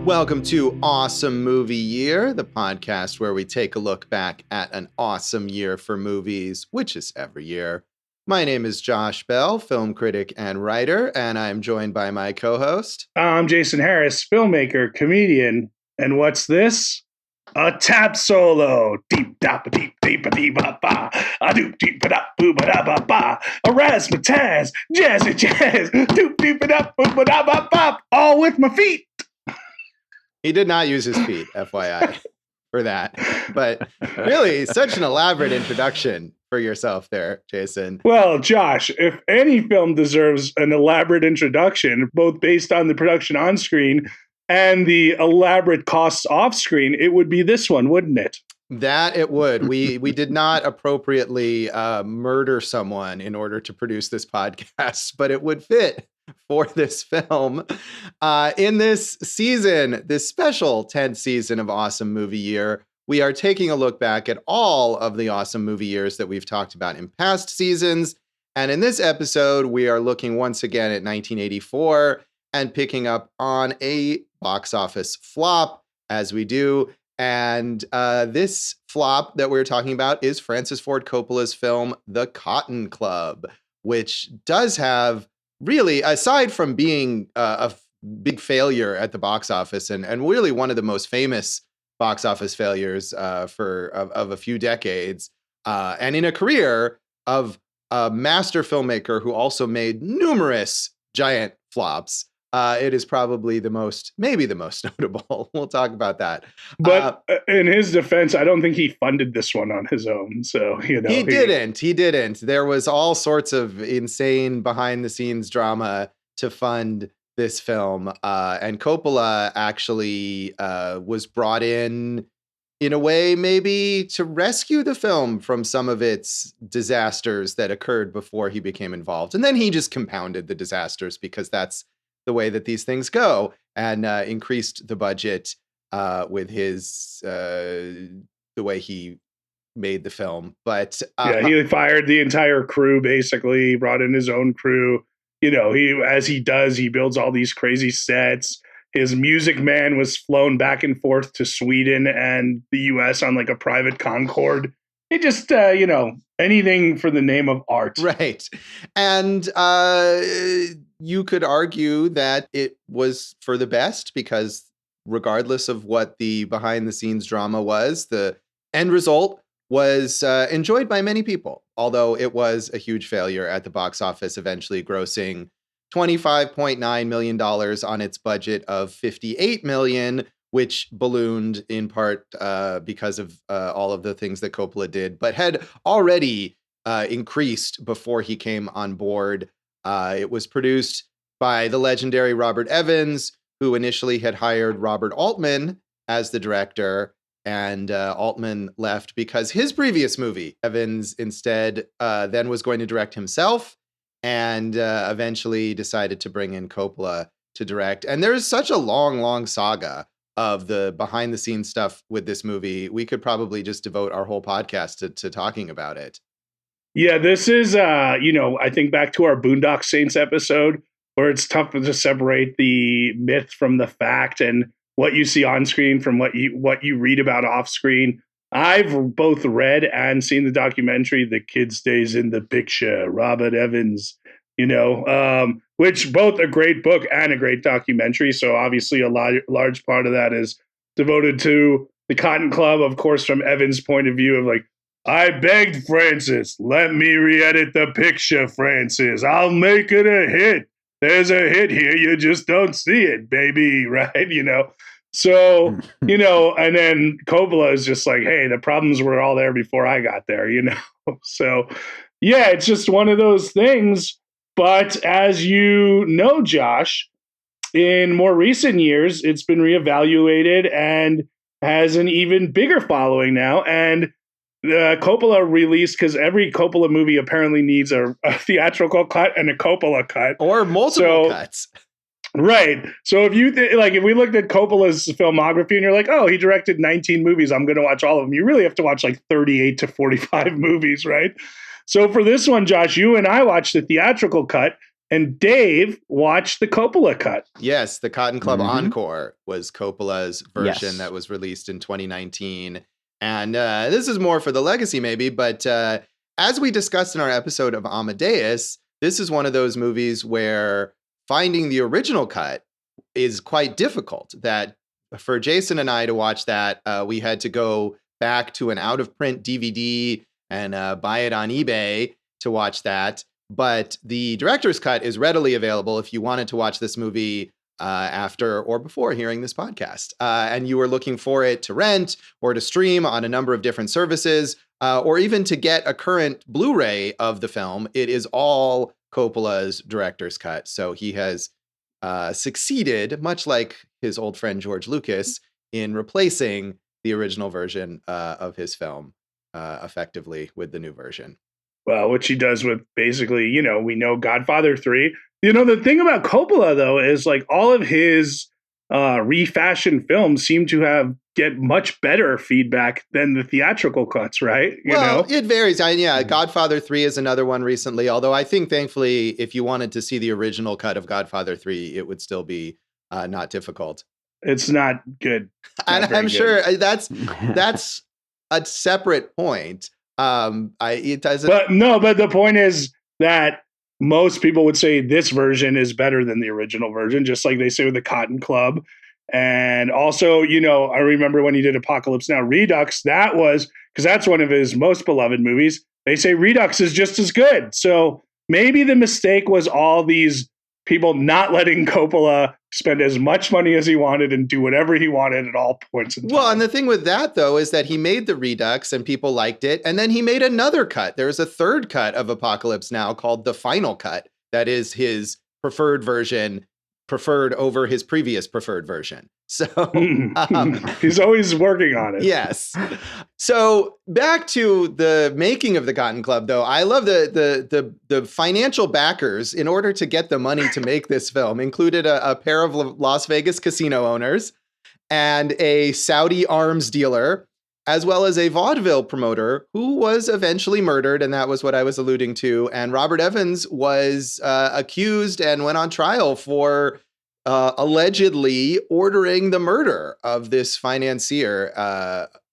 Welcome to Awesome Movie Year, the podcast where we take a look back at an awesome year for movies, which is every year. My name is Josh Bell, film critic and writer, and I'm joined by my co-host. I'm Jason Harris, filmmaker, comedian, and what's this? A tap solo. Deep dap deep deep deep ba ba. A doop deep da boo ba da ba ba. A razzmatazz, jazzy jazz. Doop deep da boo ba da ba ba. All with my feet. He did not use his feet, FYI, for that. But really, such an elaborate introduction for yourself there, Jason. Well, Josh, if any film deserves an elaborate introduction, both based on the production on screen and the elaborate costs off screen, it would be this one, wouldn't it? That it would. We did not appropriately murder someone in order to produce this podcast, but it would fit for this film. In this season, this special 10th season of Awesome Movie Year, we are taking a look back at all of the awesome movie years that we've talked about in past seasons. And in this episode, we are looking once again at 1984 and picking up on a box office flop, as we do. And this flop that we're talking about is Francis Ford Coppola's film, The Cotton Club, which does have really, aside from being a big failure at the box office and really one of the most famous box office failures of a few decades, and in a career of a master filmmaker who also made numerous giant flops, it is probably maybe the most notable. We'll talk about that. But in his defense, I don't think he funded this one on his own. So, he didn't. There was all sorts of insane behind the scenes drama to fund this film. And Coppola actually was brought in a way, maybe to rescue the film from some of its disasters that occurred before he became involved. And then he just compounded the disasters because that's the way that these things go, and increased the budget with his the way he made the film. But he fired the entire crew, basically, brought in his own crew. He builds all these crazy sets. His music man was flown back and forth to Sweden and the US on like a private Concorde. He just, anything for the name of art. Right. And you could argue that it was for the best because regardless of what the behind the scenes drama was, the end result was enjoyed by many people, although it was a huge failure at the box office, eventually grossing $25.9 million on its budget of $58 million, which ballooned in part because of all of the things that Coppola did, but had already increased before he came on board. It was produced by the legendary Robert Evans, who initially had hired Robert Altman as the director, and Altman left because his previous movie, Evans instead then was going to direct himself, and eventually decided to bring in Coppola to direct. And there's such a long saga of the behind the scenes stuff with this movie. We could probably just devote our whole podcast to talking about it. Yeah, this is, I think back to our Boondock Saints episode where it's tough to separate the myth from the fact and what you see on screen from what you read about off screen. I've both read and seen the documentary, The Kid Stays in the Picture, Robert Evans, which both a great book and a great documentary. So obviously a large part of that is devoted to the Cotton Club, of course, from Evans' point of view of like, I begged Francis, let me re-edit the picture, Francis. I'll make it a hit. There's a hit here. You just don't see it, baby. Right. So, and then Coppola is just like, hey, the problems were all there before I got there, So, yeah, it's just one of those things. But as you know, Josh, in more recent years, it's been reevaluated and has an even bigger following now. And Coppola released, because every Coppola movie apparently needs a theatrical cut and a Coppola cut. Or multiple cuts. Right. So if if we looked at Coppola's filmography and you're like, oh, he directed 19 movies, I'm going to watch all of them. You really have to watch like 38 to 45 movies, right? So for this one, Josh, you and I watched the theatrical cut. And Dave watched the Coppola cut. Yes, the Cotton Club Encore was Coppola's version that was released in 2019. And this is more for the legacy, maybe. But as we discussed in our episode of Amadeus, this is one of those movies where finding the original cut is quite difficult. That for Jason and I to watch that, we had to go back to an out-of-print DVD and buy it on eBay to watch that. But the director's cut is readily available if you wanted to watch this movie after or before hearing this podcast. And you were looking for it to rent or to stream on a number of different services, or even to get a current Blu-ray of the film. It is all Coppola's director's cut. So he has succeeded, much like his old friend George Lucas, in replacing the original version of his film effectively with the new version. Well, which he does with basically, we know Godfather 3. The thing about Coppola, though, is like all of his refashioned films seem to get much better feedback than the theatrical cuts, right? It varies. Godfather 3 is another one recently, although I think, thankfully, if you wanted to see the original cut of Godfather 3, it would still be not difficult. It's not good. And I'm sure that's a separate point. It doesn't. But the point is that most people would say this version is better than the original version, just like they say with the Cotton Club. And also, I remember when he did Apocalypse Now Redux, that was because that's one of his most beloved movies. They say Redux is just as good. So maybe the mistake was all these people not letting Coppola spend as much money as he wanted and do whatever he wanted at all points in time. Well, and the thing with that, though, is that he made the Redux and people liked it. And then he made another cut. There was a third cut of Apocalypse Now called the Final Cut. That is his preferred version, preferred over his previous preferred version. So he's always working on it. Yes. So back to the making of the Cotton Club, though, I love the financial backers in order to get the money to make this film included a pair of Las Vegas casino owners and a Saudi arms dealer, as well as a vaudeville promoter who was eventually murdered. And that was what I was alluding to. And Robert Evans was accused and went on trial for allegedly ordering the murder of this financier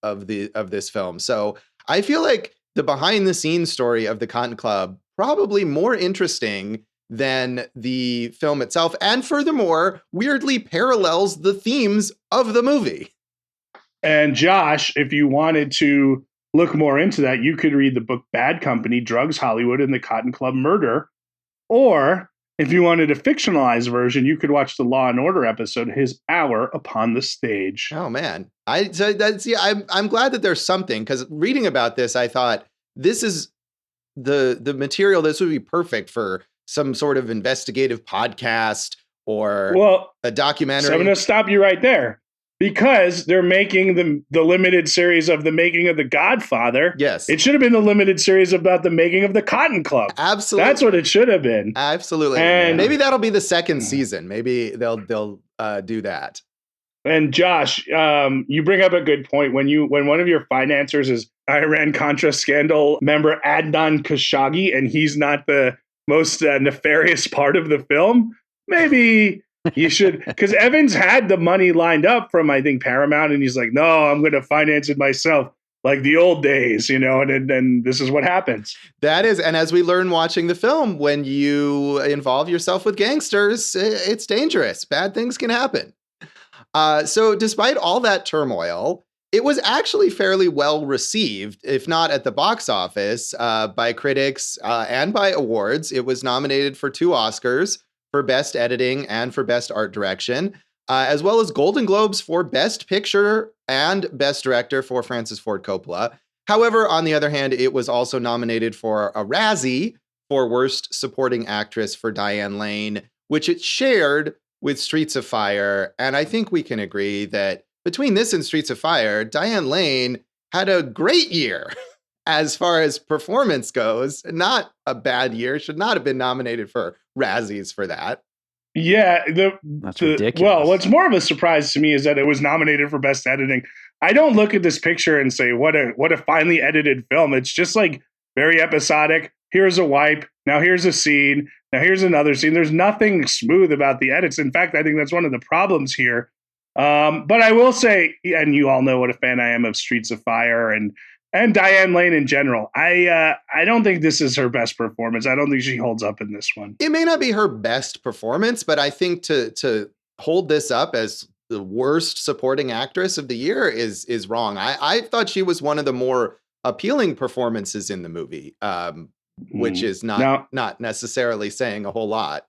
of this film. So I feel like the behind the scenes story of the Cotton Club probably more interesting than the film itself, and furthermore, weirdly parallels the themes of the movie. And Josh, if you wanted to look more into that, you could read the book Bad Company, Drugs, Hollywood, and the Cotton Club Murder. Or if you wanted a fictionalized version, you could watch the Law and Order episode, His Hour Upon the Stage. Oh man, I'm glad that there's something, because reading about this, I thought this is the material. This would be perfect for some sort of investigative podcast or a documentary. So I'm going to stop you right there. Because they're making the limited series of the making of The Godfather. Yes. It should have been the limited series about the making of the Cotton Club. Absolutely. That's what it should have been. Absolutely. And maybe that'll be the second season. Maybe they'll do that. And Josh, you bring up a good point. When one of your financiers is Iran-Contra scandal member Adnan Khashoggi, and he's not the most nefarious part of the film, maybe you should, because Evans had the money lined up from, I think, Paramount, and he's like, no, I'm going to finance it myself, like the old days, and then this is what happens. That is, and as we learn watching the film, when you involve yourself with gangsters, it's dangerous. Bad things can happen. So despite all that turmoil, it was actually fairly well received, if not at the box office, by critics and by awards. It was nominated for 2 Oscars, for Best Editing and for Best Art Direction, as well as Golden Globes for Best Picture and Best Director for Francis Ford Coppola. However, on the other hand, it was also nominated for a Razzie for Worst Supporting Actress for Diane Lane, which it shared with Streets of Fire. And I think we can agree that between this and Streets of Fire, Diane Lane had a great year. As far as performance goes, not a bad year. Should not have been nominated for Razzies for that. Yeah, that's ridiculous. Well, what's more of a surprise to me is that it was nominated for Best Editing. I don't look at this picture and say, what a finely edited film. It's just like very episodic. Here's a wipe. Now here's a scene. Now, here's another scene. There's nothing smooth about the edits. In fact, I think that's one of the problems here. But I will say, and you all know what a fan I am of Streets of Fire and Diane Lane in general. I don't think this is her best performance. I don't think she holds up in this one. It may not be her best performance, but I think to hold this up as the worst supporting actress of the year is wrong. I thought she was one of the more appealing performances in the movie, which is not necessarily saying a whole lot.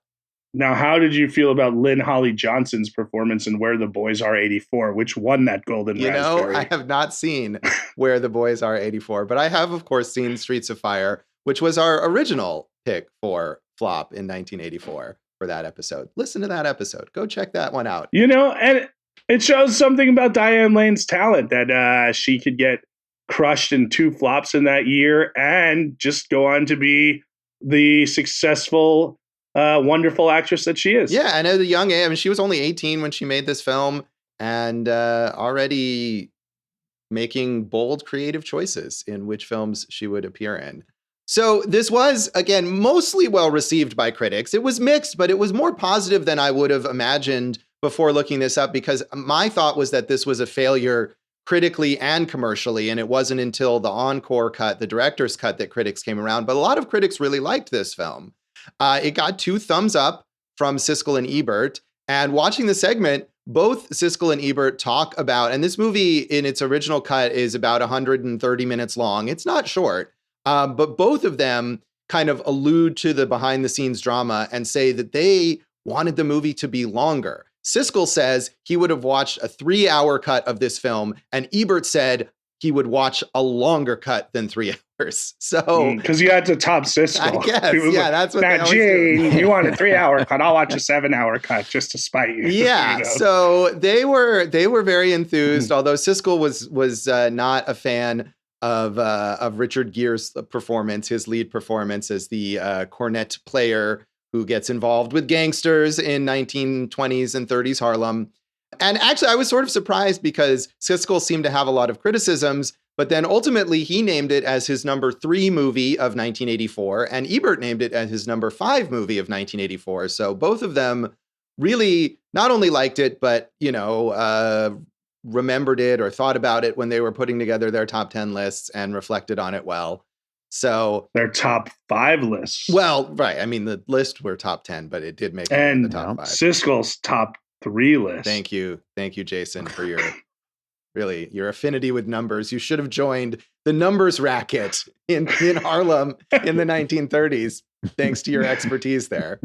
Now, how did you feel about Lynn Holly Johnson's performance in Where the Boys Are 84, which won that Golden Raspberry? I have not seen Where the Boys Are 84, but I have, of course, seen Streets of Fire, which was our original pick for Flop in 1984 for that episode. Listen to that episode. Go check that one out. And it shows something about Diane Lane's talent that she could get crushed in 2 flops in that year and just go on to be the successful wonderful actress that she is. Yeah, and at a young age, I mean, she was only 18 when she made this film and already making bold, creative choices in which films she would appear in. So this was, again, mostly well received by critics. It was mixed, but it was more positive than I would have imagined before looking this up, because my thought was that this was a failure critically and commercially, and it wasn't until the encore cut, the director's cut, that critics came around. But a lot of critics really liked this film. It got 2 thumbs up from Siskel and Ebert. And watching the segment, both Siskel and Ebert talk about, and this movie in its original cut is about 130 minutes long. It's not short, but both of them kind of allude to the behind the scenes drama and say that they wanted the movie to be longer. Siskel says he would have watched a 3-hour cut of this film, and Ebert said he would watch a longer cut than 3 hours. So because you had to top Siskel. I guess, yeah, that's what. Now, Gene, you want a 3-hour cut? I'll watch a 7-hour cut just to spite you. Yeah, so they were very enthused. Although Siskel was not a fan of Richard Gere's performance, his lead performance as the cornet player who gets involved with gangsters in 1920s and 30s Harlem. And actually, I was sort of surprised because Siskel seemed to have a lot of criticisms, but then ultimately he named it as his number 3 movie of 1984, and Ebert named it as his number 5 movie of 1984. So both of them really not only liked it, but, remembered it or thought about it when they were putting together their top 10 lists and reflected on it well. So their top 5 lists. Well, right. I mean, the list were top 10, but it did make it in the top 5. Siskel's top 3 list. Thank you, Jason, for your affinity with numbers. You should have joined the numbers racket in Harlem in the 1930s. Thanks to your expertise there.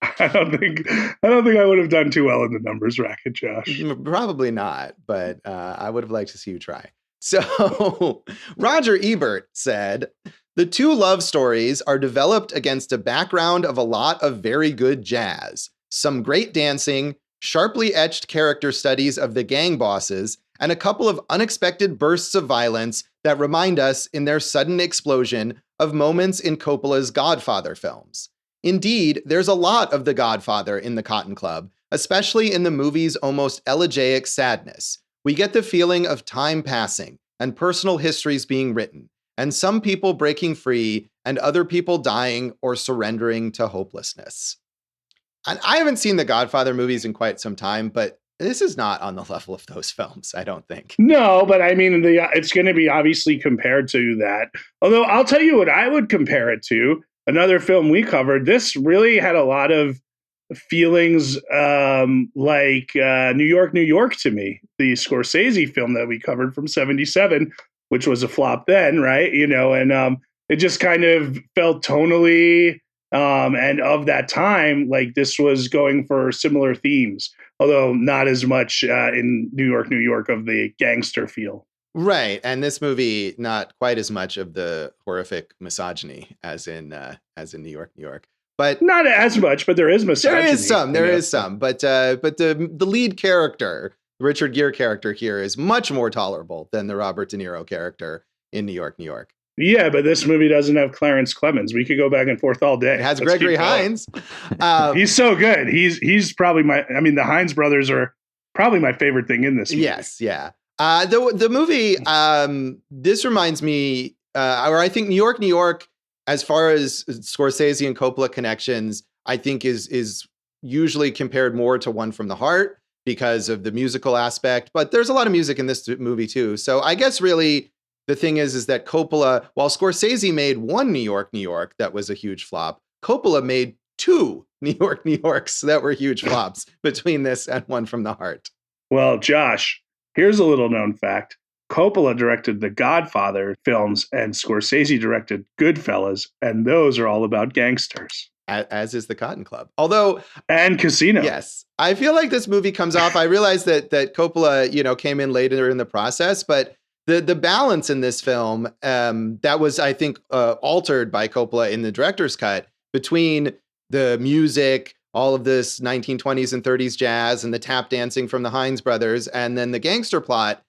I don't think I would have done too well in the numbers racket, Josh. Probably not, but I would have liked to see you try. So Roger Ebert said, the 2 love stories are developed against a background of a lot of very good jazz, some great dancing, sharply etched character studies of the gang bosses, and a couple of unexpected bursts of violence that remind us in their sudden explosion of moments in Coppola's Godfather films. Indeed, there's a lot of The Godfather in The Cotton Club, especially in the movie's almost elegiac sadness. We get the feeling of time passing and personal histories being written, and some people breaking free and other people dying or surrendering to hopelessness. And I haven't seen the Godfather movies in quite some time, but this is not on the level of those films, I don't think. No, but I mean, it's going to be obviously compared to that. Although I'll tell you what I would compare it to. Another film we covered, this really had a lot of feelings like New York, New York to me, the Scorsese film that we covered from 1977, which was a flop then, right? And it just kind of felt tonally and of that time, like this was going for similar themes, although not as much in New York, New York of the gangster feel. Right. And this movie, not quite as much of the horrific misogyny as in New York, New York. But not as much, but there is misogyny. There is some. But the lead character, the Richard Gere character here, is much more tolerable than the Robert De Niro character in New York, New York. Yeah, but this movie doesn't have Clarence Clemens. We could go back and forth all day. It has Gregory Hines. He's so good. He's probably the Hines brothers are probably my favorite thing in this movie. Yes, yeah. The movie, this reminds me, or I think New York, New York as far as Scorsese and Coppola connections, I think is usually compared more to One from the Heart because of the musical aspect. But there's a lot of music in this movie too. So I guess really the thing is that Coppola, while Scorsese made one New York, New York that was a huge flop, Coppola made two New York, New Yorks that were huge flops between this and One from the Heart. Well, Josh, here's a little known fact. Coppola directed the Godfather films and Scorsese directed Goodfellas, and those are all about gangsters. As is the Cotton Club. Although, and Casino. Yes. I feel like this movie comes off. I realize that Coppola, came in later in the process, but the balance in this film that was, I think, altered by Coppola in the director's cut between the music, all of this 1920s and 30s jazz and the tap dancing from the Hines brothers, and then the gangster plot.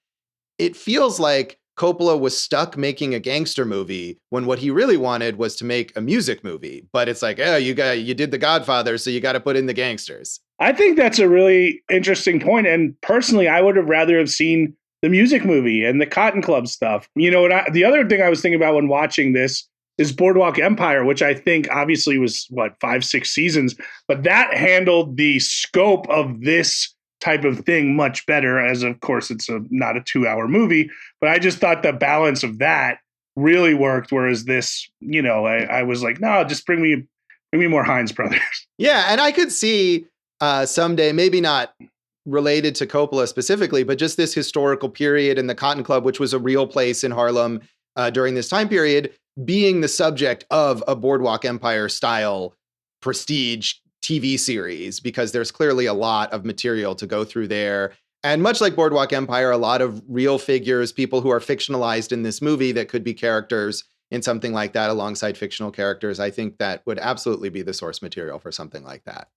It feels like Coppola was stuck making a gangster movie when what he really wanted was to make a music movie. But it's like, oh, you did The Godfather, so you got to put in the gangsters. I think that's a really interesting point. And personally, I would have rather have seen the music movie and the Cotton Club stuff. The other thing I was thinking about when watching this is Boardwalk Empire, which I think obviously was 5-6 seasons, but that handled the scope of this type of thing much better, as of course it's not a 2-hour movie, but I just thought the balance of that really worked. Whereas this, I was like, no, just bring me more Hines brothers. Yeah. And I could see someday, maybe not related to Coppola specifically, but just this historical period in the Cotton Club, which was a real place in Harlem during this time period, being the subject of a Boardwalk Empire style prestige TV series, because there's clearly a lot of material to go through there. And much like Boardwalk Empire, a lot of real figures, people who are fictionalized in this movie that could be characters in something like that alongside fictional characters. I think that would absolutely be the source material for something like that.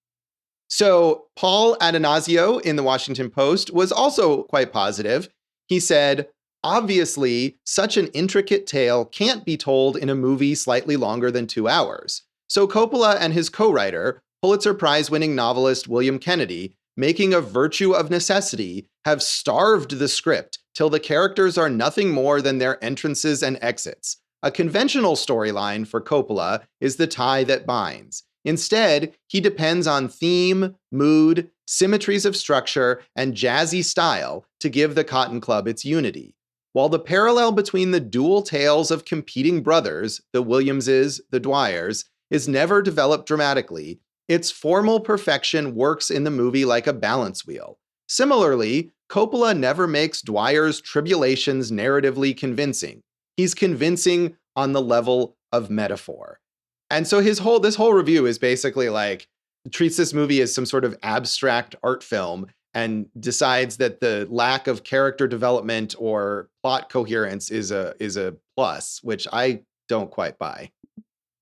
So Paul Addonazio in the Washington Post was also quite positive. He said, obviously, such an intricate tale can't be told in a movie slightly longer than 2 hours. So Coppola and his co-writer, Pulitzer Prize-winning novelist William Kennedy, making a virtue of necessity, have starved the script till the characters are nothing more than their entrances and exits. A conventional storyline for Coppola is the tie that binds. Instead, he depends on theme, mood, symmetries of structure, and jazzy style to give the Cotton Club its unity. While the parallel between the dual tales of competing brothers, the Williamses, the Dwyers, is never developed dramatically, its formal perfection works in the movie like a balance wheel. Similarly, Coppola never makes Dwyer's tribulations narratively convincing. He's convincing on the level of metaphor. And so this whole review is basically like, treats this movie as some sort of abstract art film and decides that the lack of character development or plot coherence is a plus, which I don't quite buy.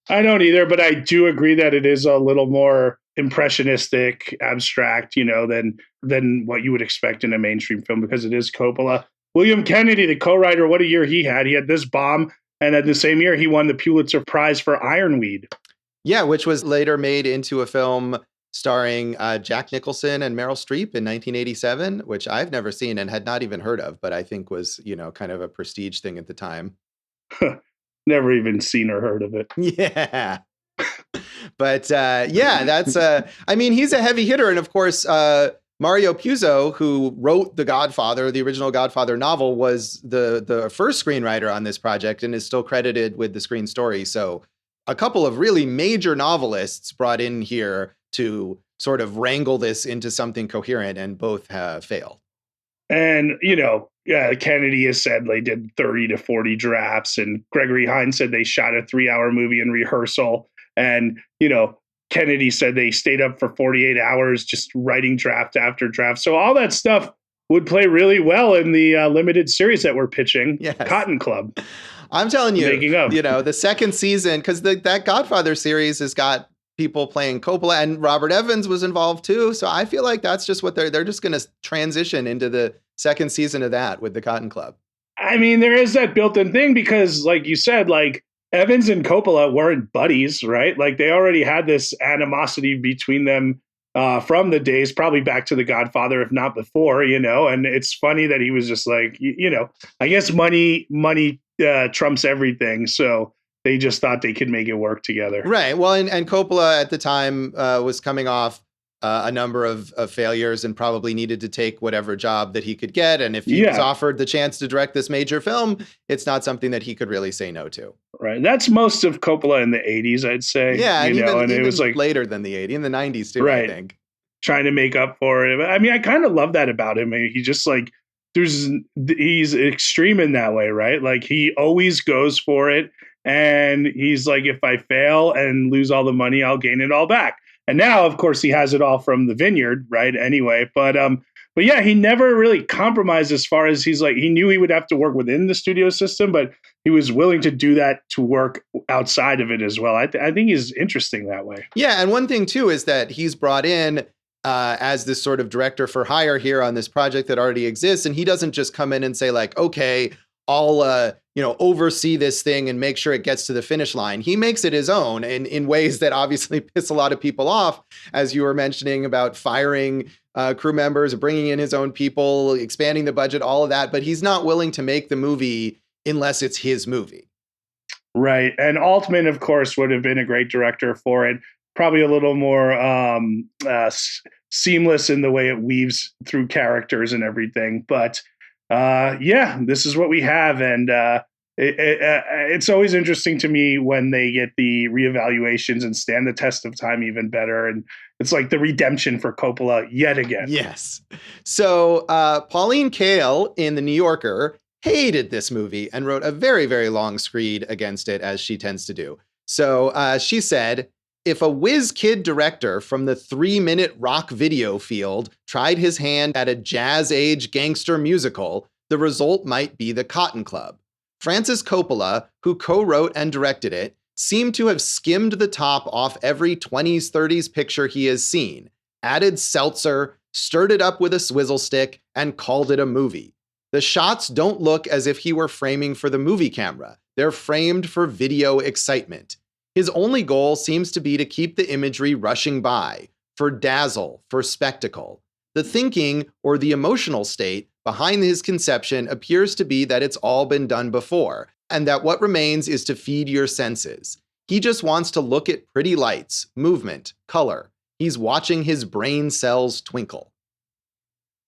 I don't either, but I do agree that it is a little more impressionistic, abstract, than what you would expect in a mainstream film, because it is Coppola. William Kennedy, the co-writer, what a year he had. He had this bomb, and at the same year, he won the Pulitzer Prize for Ironweed. Yeah, which was later made into a film starring Jack Nicholson and Meryl Streep in 1987, which I've never seen and had not even heard of, but I think was, kind of a prestige thing at the time. Never even seen or heard of it. Yeah. But that's he's a heavy hitter. And of course, Mario Puzo, who wrote The Godfather, the original Godfather novel, was the first screenwriter on this project and is still credited with the screen story. So a couple of really major novelists brought in here to sort of wrangle this into something coherent, and both have failed. And, Kennedy has said they did 30 to 40 drafts, and Gregory Hines said they shot a 3-hour movie in rehearsal. And, Kennedy said they stayed up for 48 hours just writing draft after draft. So all that stuff would play really well in the limited series that we're pitching, yes. Cotton Club. I'm telling you, the second season, because that Godfather series has got people playing Coppola, and Robert Evans was involved too. So I feel like that's just what they're just going to transition into the second season of that with the Cotton Club. I mean, there is that built-in thing because, like you said, like Evans and Coppola weren't buddies, right? Like they already had this animosity between them from the days, probably back to The Godfather, if not before, and it's funny that he was just like, I guess money trumps everything. So they just thought they could make it work together. Right. Well, and Coppola at the time was coming off a number of failures and probably needed to take whatever job that he could get. And if he was offered the chance to direct this major film, it's not something that he could really say no to. Right. That's most of Coppola in the 80s, I'd say. Yeah. And even it was like later than the 80s, in the 90s too, right. I think. Trying to make up for it. I mean, I kind of love that about him. I mean, he just like, he's extreme in that way, right? Like he always goes for it. And he's like, if I fail and lose all the money, I'll gain it all back. And now, of course, he has it all from the vineyard, right? Anyway, but yeah, he never really compromised as far as he's like, he knew he would have to work within the studio system, but he was willing to do that to work outside of it as well. I think he's interesting that way. Yeah. And one thing too, is that he's brought in as this sort of director for hire here on this project that already exists. And he doesn't just come in and say like, okay, I'll, oversee this thing and make sure it gets to the finish line. He makes it his own in ways that obviously piss a lot of people off, as you were mentioning about firing crew members, bringing in his own people, expanding the budget, all of that. But he's not willing to make the movie unless it's his movie. Right. And Altman, of course, would have been a great director for it. Probably a little more seamless in the way it weaves through characters and everything. But yeah, this is what we have. And it's always interesting to me when they get the reevaluations and stand the test of time even better. And it's like the redemption for Coppola yet again. Yes. So Pauline Kael in The New Yorker hated this movie and wrote a very, very long screed against it, as she tends to do. So she said, if a whiz kid director from the 3-minute rock video field tried his hand at a jazz age gangster musical, the result might be The Cotton Club. Francis Coppola, who co-wrote and directed it, seemed to have skimmed the top off every 20s, 30s picture he has seen, added seltzer, stirred it up with a swizzle stick, and called it a movie. The shots don't look as if he were framing for the movie camera. They're framed for video excitement. His only goal seems to be to keep the imagery rushing by, for dazzle, for spectacle. The thinking or the emotional state behind his conception appears to be that it's all been done before, and that what remains is to feed your senses. He just wants to look at pretty lights, movement, color. He's watching his brain cells twinkle.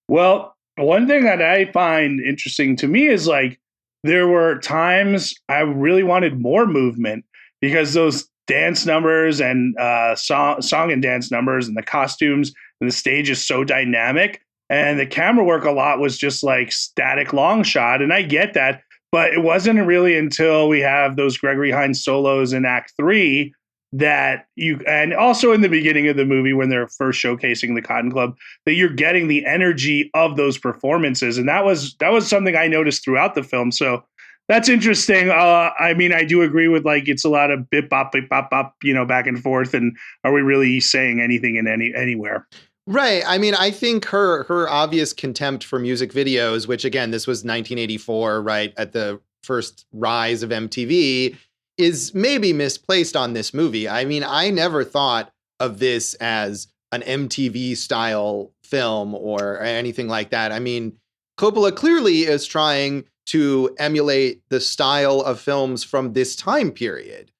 Well, one thing that I find interesting to me is like, there were times I really wanted more movement, because those dance numbers and song and dance numbers and the costumes and the stage is so dynamic. And the camera work a lot was just like static long shot. And I get that, but it wasn't really until we have those Gregory Hines solos in Act 3 that and also in the beginning of the movie when they're first showcasing the Cotton Club, that you're getting the energy of those performances. And that was something I noticed throughout the film. So that's interesting. I mean, I do agree with like, it's a lot of bip bop, back and forth. And are we really saying anything in anywhere? Right. I mean, I think her obvious contempt for music videos, which again, this was 1984, right, at the first rise of MTV, is maybe misplaced on this movie. I mean, I never thought of this as an MTV style film or anything like that. I mean, Coppola clearly is trying to emulate the style of films from this time period,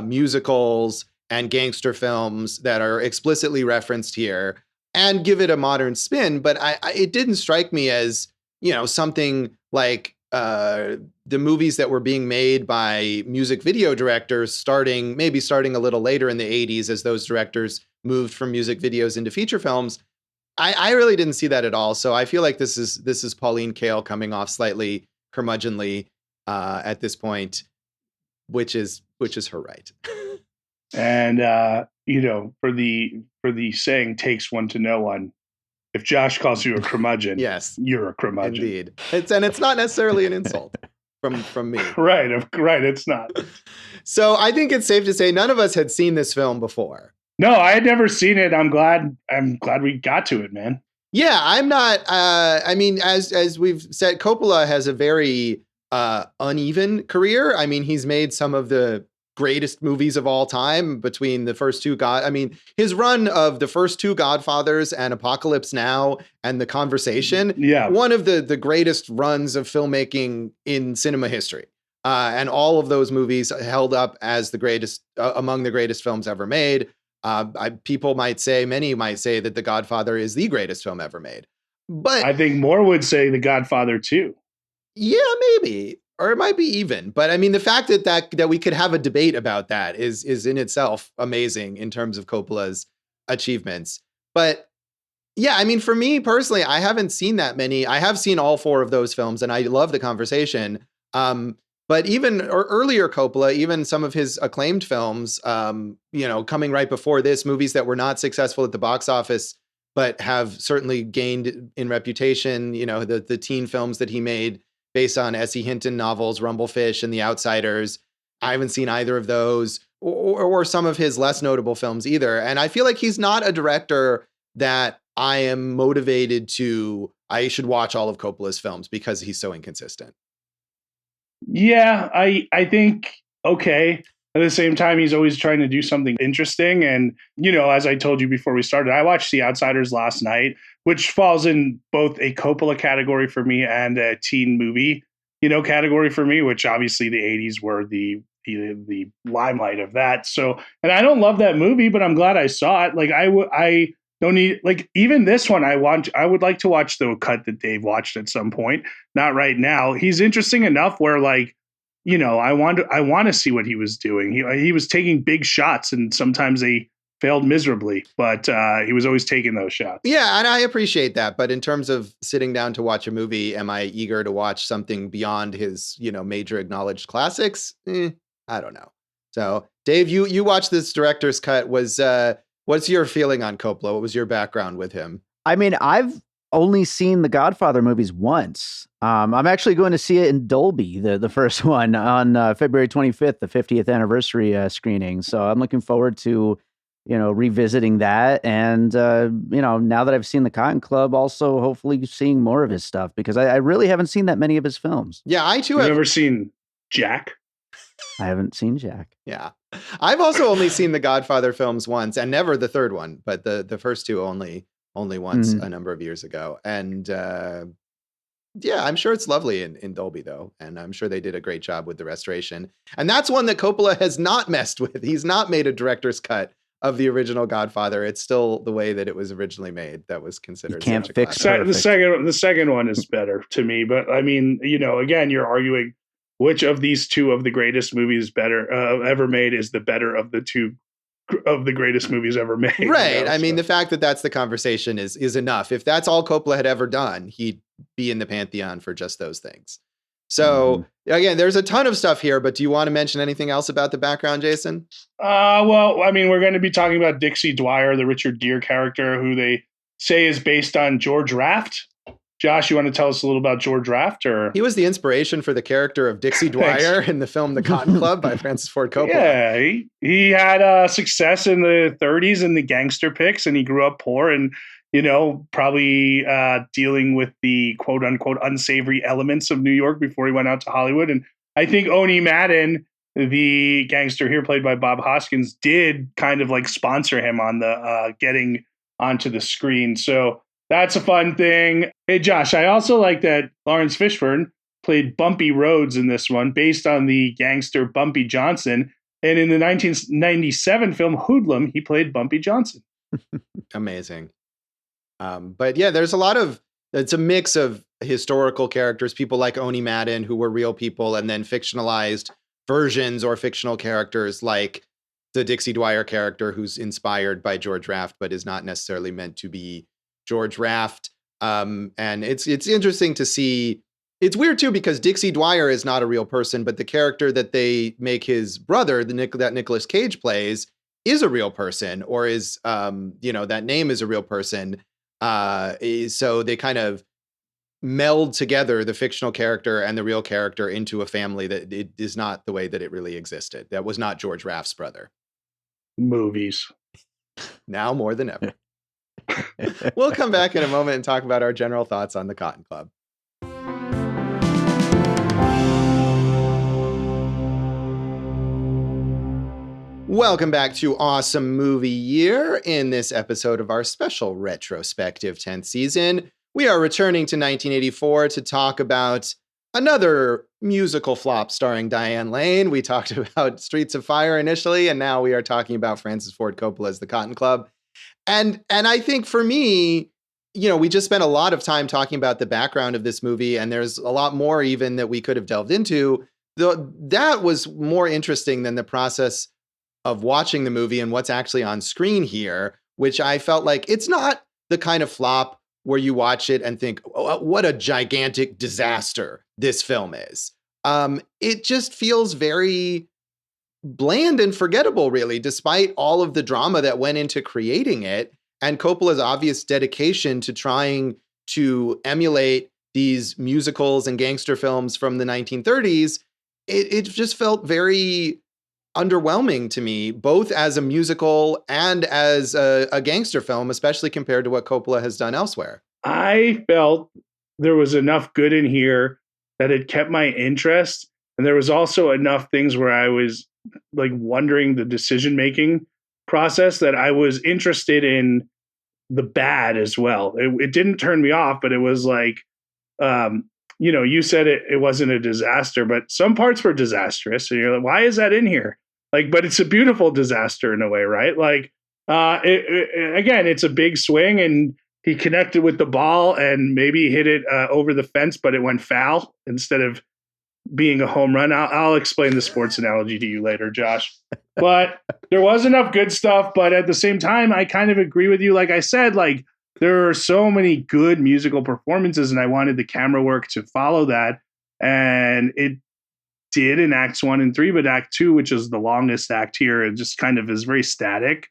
musicals and gangster films that are explicitly referenced here, and give it a modern spin. But it didn't strike me as, something like the movies that were being made by music video directors starting a little later in the 80s as those directors moved from music videos into feature films. I really didn't see that at all. So I feel like this is Pauline Kael coming off slightly curmudgeonly at this point, which is her right. And for the saying takes one to know one. If Josh calls you a curmudgeon, yes, you're a curmudgeon. Indeed. It's not necessarily an insult from me. Right, it's not. So I think it's safe to say none of us had seen this film before. No, I had never seen it. I'm glad we got to it, man. Yeah, I'm not. I mean, as we've said, Coppola has a very uneven career. I mean, he's made some of the greatest movies of all time between the first two his run of the first two Godfathers and Apocalypse Now and The Conversation. Yeah, one of the greatest runs of filmmaking in cinema history. And all of those movies held up as the greatest, among the greatest films ever made. Many might say that The Godfather is the greatest film ever made. But I think more would say The Godfather too. Yeah, maybe. Or it might be even. But I mean, the fact that we could have a debate about that is in itself amazing in terms of Coppola's achievements. But yeah, I mean, for me personally, I haven't seen that many. I have seen all four of those films, and I love the conversation. But even earlier Coppola, even some of his acclaimed films, coming right before this, movies that were not successful at the box office, but have certainly gained in reputation, the teen films that he made based on S.E. Hinton novels, Rumblefish and The Outsiders. I haven't seen either of those or some of his less notable films either. And I feel like he's not a director that I am motivated I should watch all of Coppola's films because he's so inconsistent. Yeah, I think, okay. At the same time, he's always trying to do something interesting. And, as I told you before we started, I watched The Outsiders last night, which falls in both a Coppola category for me and a teen movie, category for me, which obviously the 80s were the limelight of that. So, and I don't love that movie, but I'm glad I saw it. Like I don't need, like, even this one, I would like to watch the cut that Dave watched at some point. Not right now. He's interesting enough where, like, I want to see what he was doing. He was taking big shots, and sometimes they failed miserably, but he was always taking those shots. Yeah, and I appreciate that. But in terms of sitting down to watch a movie, am I eager to watch something beyond his, major acknowledged classics? I don't know. So, Dave, you watched this director's cut. What's your feeling on Coppola? What was your background with him? I mean, I've only seen the Godfather movies once. I'm actually going to see it in Dolby, the first one, on February 25th, the 50th anniversary screening. So I'm looking forward to, revisiting that. And, now that I've seen The Cotton Club, also hopefully seeing more of his stuff, because I really haven't seen that many of his films. Yeah, I too have. You've never seen Jack? I haven't seen Jack. Yeah. I've also only seen the Godfather films once, and never the third one, but the first two only once a number of years ago. And yeah, I'm sure it's lovely in Dolby though. And I'm sure they did a great job with the restoration. And that's one that Coppola has not messed with. He's not made a director's cut of the original Godfather. It's still the way that it was originally made that was considered. You can't fix the second one is better to me. But I mean, again, you're arguing which of these two of the greatest movies ever made is the better of the two of the greatest movies ever made. Right. I mean, the fact that that's the conversation is enough. If that's all Coppola had ever done, he'd be in the pantheon for just those things. So again, there's a ton of stuff here, but do you want to mention anything else about the background, Jason? Well, I mean, we're going to be talking about Dixie Dwyer, the Richard Gere character, who they say is based on George Raft. Josh, you want to tell us a little about George Raft? Or he was the inspiration for the character of Dixie Dwyer in the film The Cotton Club by Francis Ford Coppola. Yeah, he had success in the 30s in the gangster pics, and he grew up poor and, probably dealing with the quote unquote unsavory elements of New York before he went out to Hollywood. And I think Oni Madden, the gangster here played by Bob Hoskins, did kind of like sponsor him on the getting onto the screen. So that's a fun thing. Hey, Josh, I also like that Lawrence Fishburne played Bumpy Rhodes in this one, based on the gangster Bumpy Johnson. And in the 1997 film Hoodlum, he played Bumpy Johnson. Amazing. But yeah, it's a mix of historical characters, people like Oni Madden, who were real people, and then fictionalized versions or fictional characters like the Dixie Dwyer character, who's inspired by George Raft, but is not necessarily meant to be George Raft. And it's interesting to see. It's weird too, because Dixie Dwyer is not a real person, but the character that they make his brother, that Nicolas Cage plays, is a real person, or is that name is a real person. So they kind of meld together the fictional character and the real character into a family that it is not the way that it really existed. That was not George Raft's brother. Movies. Now more than ever. We'll come back in a moment and talk about our general thoughts on The Cotton Club. Welcome back to Awesome Movie Year. In this episode of our special retrospective 10th season, we are returning to 1984 to talk about Another musical flop starring Diane Lane. We talked about Streets of Fire initially, and now we are talking about Francis Ford Coppola's The Cotton Club. And I think for me, we just spent a lot of time talking about the background of this movie, and there's a lot more even that we could have delved into. That was more interesting than the process of watching the movie and what's actually on screen here, which I felt like it's not the kind of flop where you watch it and think, oh, what a gigantic disaster this film is. It just feels very bland and forgettable, really, despite all of the drama that went into creating it and Coppola's obvious dedication to trying to emulate these musicals and gangster films from the 1930s. It just felt very underwhelming to me, both as a musical and as a gangster film, especially compared to what Coppola has done elsewhere. I felt there was enough good in here that it kept my interest. And there was also enough things where I was like wondering the decision-making process that I was interested in the bad as well. It didn't turn me off, but it was like, you said it wasn't a disaster, but some parts were disastrous. And you're like, why is that in here? Like, but it's a beautiful disaster in a way, right? Like, again, it's a big swing, and he connected with the ball and maybe hit it over the fence, but it went foul instead of being a home run. I'll explain the sports analogy to you later, Josh. But there was enough good stuff. But at the same time, I kind of agree with you. Like I said, like there are so many good musical performances, and I wanted the camera work to follow that. And it did in acts 1 and 3, but act 2, which is the longest act here, it just kind of is very static.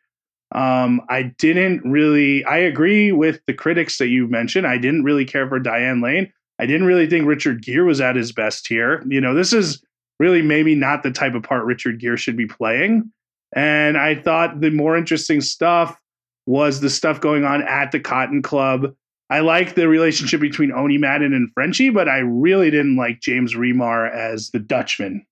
I agree with the critics that you mentioned. I didn't really care for Diane Lane. I didn't really think Richard Gere was at his best here. This is really maybe not the type of part Richard Gere should be playing. And I thought the more interesting stuff was the stuff going on at the Cotton Club. I like the relationship between Oni Madden and Frenchie, but I really didn't like James Remar as the Dutchman.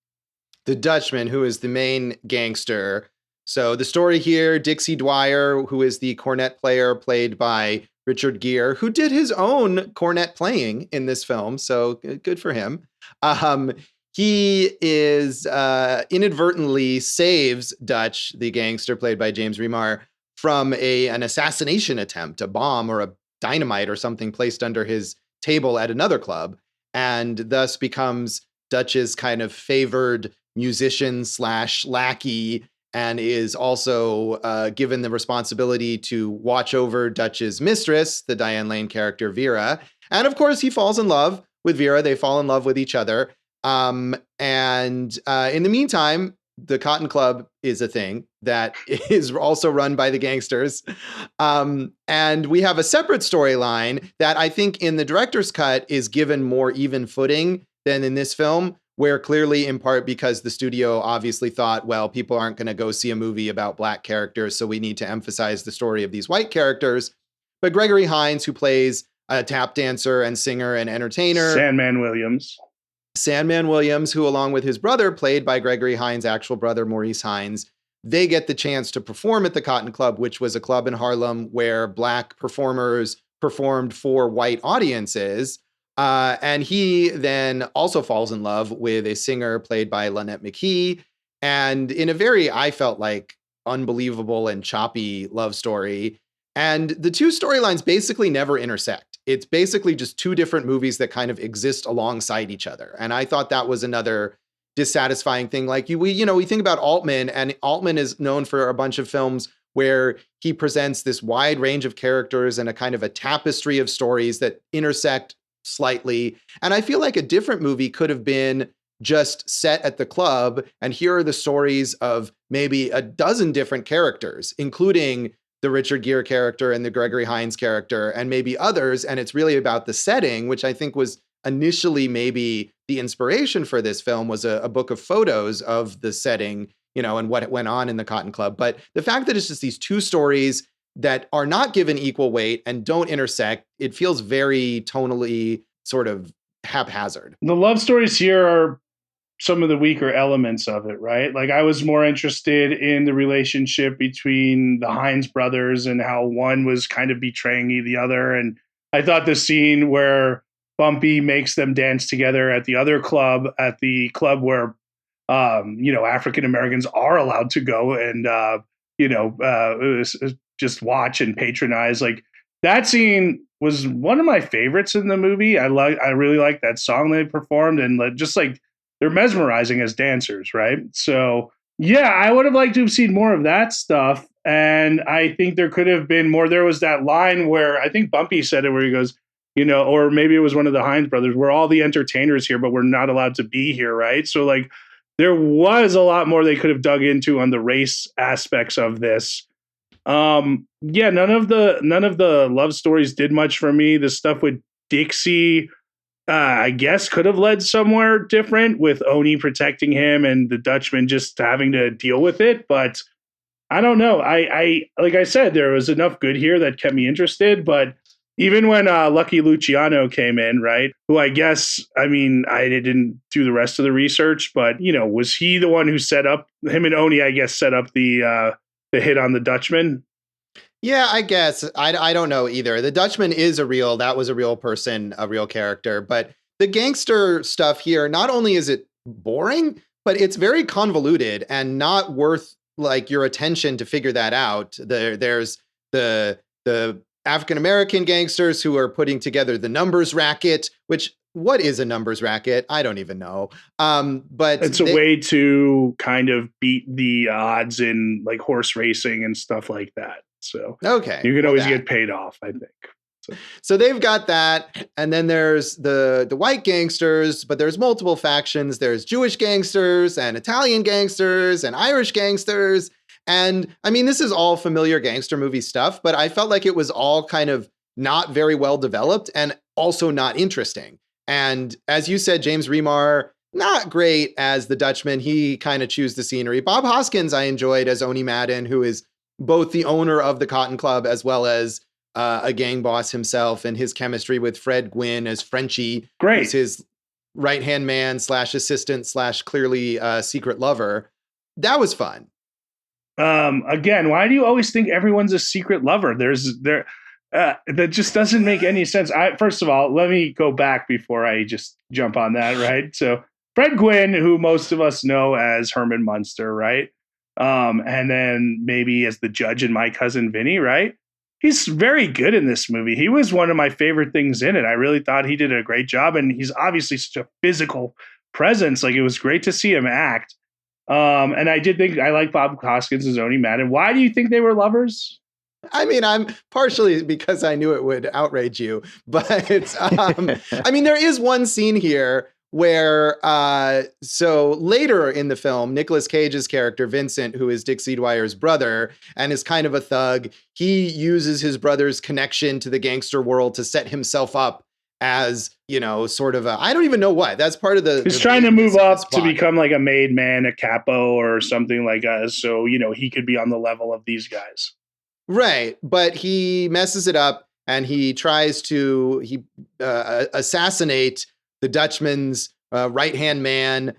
The Dutchman, who is the main gangster. So the story here, Dixie Dwyer, who is the cornet player played by Richard Gere, who did his own cornet playing in this film. So good for him. He is inadvertently saves Dutch, the gangster played by James Remar, from an assassination attempt, a bomb or a dynamite or something placed under his table at another club, and thus becomes Dutch's kind of favored musician / lackey, and is also given the responsibility to watch over Dutch's mistress, the Diane Lane character, Vera. And of course, he falls in love with Vera. They fall in love with each other. And in the meantime, the Cotton Club is a thing that is also run by the gangsters. And we have a separate storyline that I think in the director's cut is given more even footing than in this film, where clearly in part because the studio obviously thought, well, people aren't going to go see a movie about black characters, so we need to emphasize the story of these white characters. But Gregory Hines, who plays a tap dancer and singer and entertainer. Sandman Williams, who along with his brother, played by Gregory Hines' actual brother, Maurice Hines, they get the chance to perform at the Cotton Club, which was a club in Harlem where black performers performed for white audiences. And he then also falls in love with a singer played by Lonette McKee. And in a very, I felt like, unbelievable and choppy love story. And the two storylines basically never intersect. It's basically just two different movies that kind of exist alongside each other. And I thought that was another dissatisfying thing. Like we think about Altman, and Altman is known for a bunch of films where he presents this wide range of characters and a kind of a tapestry of stories that intersect slightly. And I feel like a different movie could have been just set at the club, and here are the stories of maybe a dozen different characters, including the Richard Gere character and the Gregory Hines character and maybe others. And it's really about the setting, which I think was initially maybe the inspiration for this film, was a book of photos of the setting, and what went on in the Cotton Club. But the fact that it's just these two stories that are not given equal weight and don't intersect, it feels very tonally sort of haphazard. The love stories here are some of the weaker elements of it, right? Like I was more interested in the relationship between the Hines brothers and how one was kind of betraying the other. And I thought the scene where Bumpy makes them dance together at the other club, at the club where, African Americans are allowed to go and, just watch and patronize. Like that scene was one of my favorites in the movie. I really like that song they performed, and just like they're mesmerizing as dancers, right? So yeah, I would have liked to have seen more of that stuff. And I think there could have been more. There was that line where I think Bumpy said it, where he goes, or maybe it was one of the Hines brothers, we're all the entertainers here, but we're not allowed to be here, right? So like there was a lot more they could have dug into on the race aspects of this. None of the love stories did much for me. The stuff with Dixie, I guess could have led somewhere different, with Oni protecting him and the Dutchman just having to deal with it. But I don't know. I like I said, there was enough good here that kept me interested. But even when Lucky Luciano came in, right, who I guess, I didn't do the rest of the research, but, was he the one who set up, him and Oni, I guess, set up the hit on the Dutchman? Yeah, I guess. I don't know either. The Dutchman that was a real person, a real character. But the gangster stuff here, not only is it boring, but it's very convoluted and not worth like your attention to figure that out. There's the African-American gangsters who are putting together the numbers racket, which, what is a numbers racket? I don't even know. But it's a way to kind of beat the odds in like horse racing and stuff like that. So okay, you can always get paid off, I think. So they've got that. And then there's the white gangsters, but there's multiple factions. There's Jewish gangsters and Italian gangsters and Irish gangsters. And this is all familiar gangster movie stuff, but I felt like it was all kind of not very well developed and also not interesting. And as you said, James Remar, not great as the Dutchman. He kind of chews the scenery. Bob Hoskins, I enjoyed as Oni Madden, who is both the owner of the Cotton Club as well as a gang boss himself, and his chemistry with Fred Gwynn as Frenchie, who's his right-hand man / assistant / clearly secret lover. That was fun. Again, why do you always think everyone's a secret lover? That just doesn't make any sense. First of all, let me go back before I just jump on that, right? So Fred Gwynn, who most of us know as Herman Munster, right? And then maybe as the judge in My Cousin Vinny, right? He's very good in this movie. He was one of my favorite things in it. I really thought he did a great job, and he's obviously such a physical presence. Like, it was great to see him act. And I did think I like Bob Hoskins as Oni Madden. Why do you think they were lovers? I'm partially because I knew it would outrage you, but there is one scene here where, so later in the film, Nicolas Cage's character, Vincent, who is Dixie Dwyer's brother and is kind of a thug, he uses his brother's connection to the gangster world to set himself up as, sort of I don't even know what. That's part of he's trying to move up to become like a made man, a capo or something like us. So, he could be on the level of these guys. Right. But he messes it up and he tries to assassinate the Dutchman's right-hand man,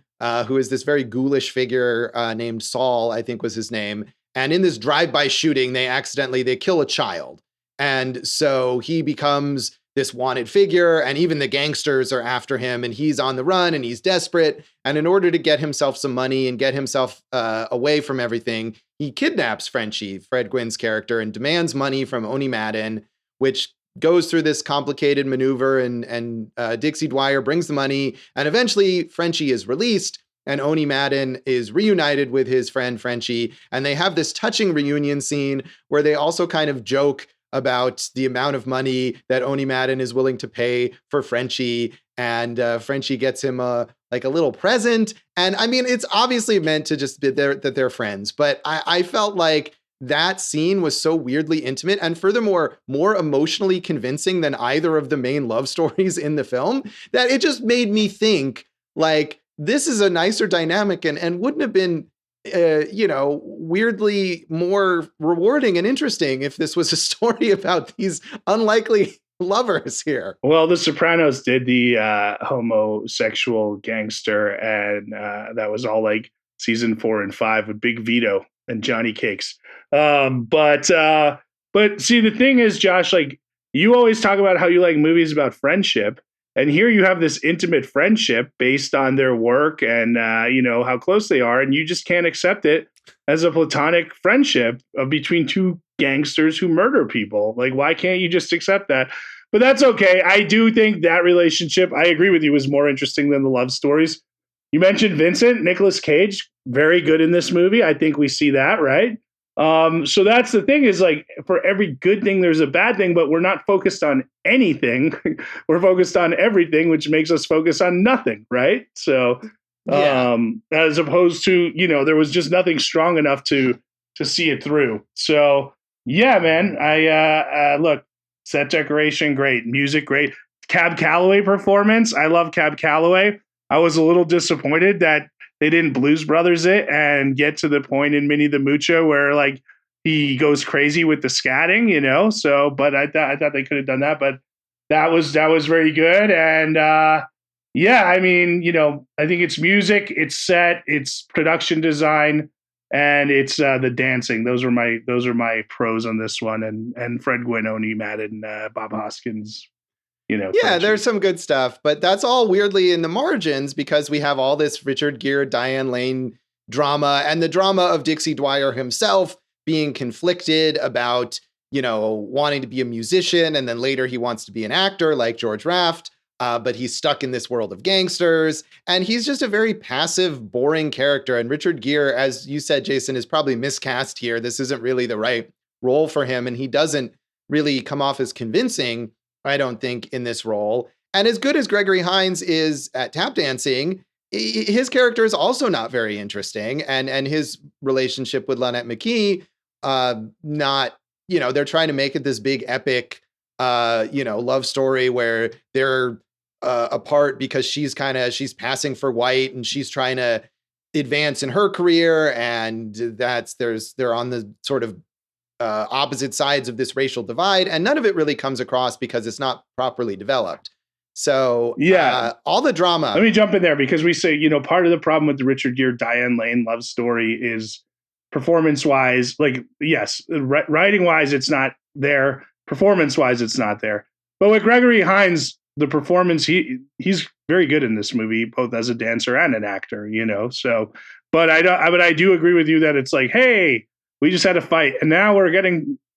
who is this very ghoulish figure named Saul, I think was his name. And in this drive-by shooting, they kill a child. And so he becomes this wanted figure, and even the gangsters are after him, and he's on the run and he's desperate. And in order to get himself some money and get himself away from everything, he kidnaps Frenchie, Fred Gwynn's character, and demands money from Oni Madden, which goes through this complicated maneuver, and Dixie Dwyer brings the money, and eventually Frenchie is released, and Oni Madden is reunited with his friend Frenchie, and they have this touching reunion scene where they also kind of joke about the amount of money that Oni Madden is willing to pay for Frenchie, and Frenchie gets him a little present. And it's obviously meant to just be that they're friends, but I felt like that scene was so weirdly intimate, and furthermore, more emotionally convincing than either of the main love stories in the film, that it just made me think, like, this is a nicer dynamic and wouldn't have been weirdly more rewarding and interesting if this was a story about these unlikely lovers here. Well, The Sopranos did the homosexual gangster, and that was all like season 4 and 5 with Big Vito and Johnny Cakes. But see, the thing is, Josh, like, you always talk about how you like movies about friendship, And here you have this intimate friendship based on their work and, how close they are. And you just can't accept it as a platonic friendship between two gangsters who murder people. Like, why can't you just accept that? But that's okay. I do think that relationship, I agree with you, was more interesting than the love stories. You mentioned Vincent, Nicolas Cage, very good in this movie. I think we see that, right? So that's the thing is like for every good thing, there's a bad thing, but we're not focused on anything. We're focused on everything, which makes us focus on nothing, right? So as opposed to, there was just nothing strong enough to see it through. So yeah, man, I look, set decoration, great. Music, great. Cab Calloway performance. I love Cab Calloway. I was a little disappointed that they didn't Blues Brothers it and get to the point in Minnie the Moocher where like he goes crazy with the scatting, So, but I thought they could have done that. But that was very good. And I think it's music, it's set, it's production design, and it's the dancing. Those are my pros on this one. And Fred Gwynne, Oni Madden, Bob Hoskins. Yeah, there's some good stuff, but that's all weirdly in the margins because we have all this Richard Gere, Diane Lane drama and the drama of Dixie Dwyer himself being conflicted about, wanting to be a musician. And then later he wants to be an actor like George Raft. But he's stuck in this world of gangsters and he's just a very passive, boring character. And Richard Gere, as you said, Jason, is probably miscast here. This isn't really the right role for him. And he doesn't really come off as convincing, I don't think, in this role. And as good as Gregory Hines is at tap dancing, his character is also not very interesting. And his relationship with Lonette McKee, they're trying to make it this big epic, love story where they're apart because she's passing for white and she's trying to advance in her career. And they're on the sort of opposite sides of this racial divide, and none of it really comes across because it's not properly developed. So all the drama. Let me jump in there because we say, part of the problem with the Richard Gere, Diane Lane love story is performance-wise, like, yes, writing-wise, it's not there. Performance-wise, it's not there. But with Gregory Hines, the performance, he's very good in this movie, both as a dancer and an actor, So, but I do agree with you that it's like, hey, we just had a fight and now we're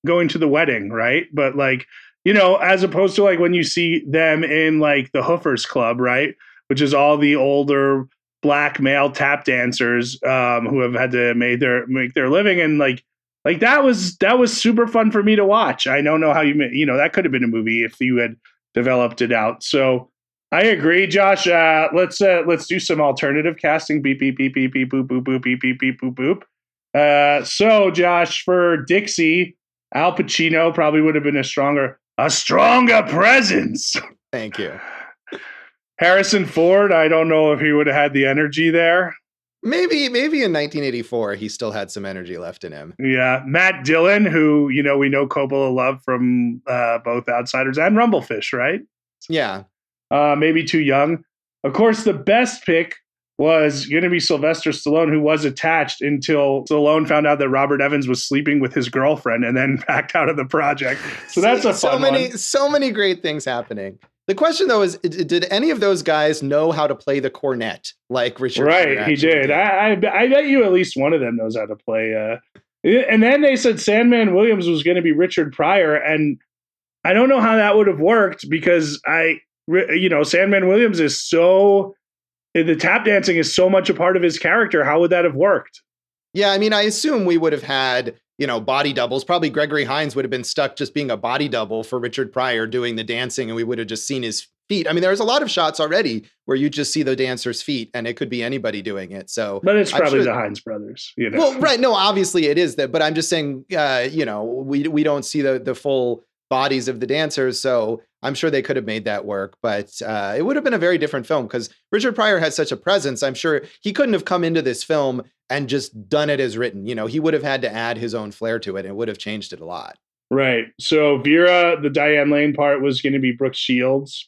going to the wedding, right? But like, as opposed to like when you see them in like the Hoofers Club, right? Which is all the older black male tap dancers who have had to make their living. And like that was super fun for me to watch. I don't know how that could have been a movie if you had developed it out. So I agree, Josh. Let's do some alternative casting. Beep, beep, beep, beep, beep, boop, boop, boop, beep, beep, beep, boop, boop. So Josh, for Dixie, Al Pacino probably would have been a stronger presence. Thank you. Harrison Ford, I don't know if he would have had the energy there. Maybe in 1984, he still had some energy left in him. Yeah. Matt Dillon, who, we know Coppola loved from both Outsiders and Rumblefish, right? Yeah. Maybe too young. Of course, the best pick was going to be Sylvester Stallone, who was attached until Stallone found out that Robert Evans was sleeping with his girlfriend and then backed out of the project. So that's a fun one. So many great things happening. The question, though, is did any of those guys know how to play the cornet like Richard? Right, he did. I bet you at least one of them knows how to play. And then they said Sandman Williams was going to be Richard Pryor. And I don't know how that would have worked because Sandman Williams is so... The tap dancing is so much a part of his character. How would that have worked? Yeah, I mean, I assume we would have had, body doubles. Probably Gregory Hines would have been stuck just being a body double for Richard Pryor doing the dancing, and we would have just seen his feet. I mean, there's a lot of shots already where you just see the dancer's feet, and it could be anybody doing it. So, but it's probably the Hines brothers. Well, right? No, obviously it is that. But I'm just saying, we don't see the full bodies of the dancers, so I'm sure they could have made that work, but it would have been a very different film because Richard Pryor has such a presence. I'm sure he couldn't have come into this film and just done it as written. He would have had to add his own flair to it, and it would have changed it a lot. Right. So Vera, the Diane Lane part was going to be Brooke Shields.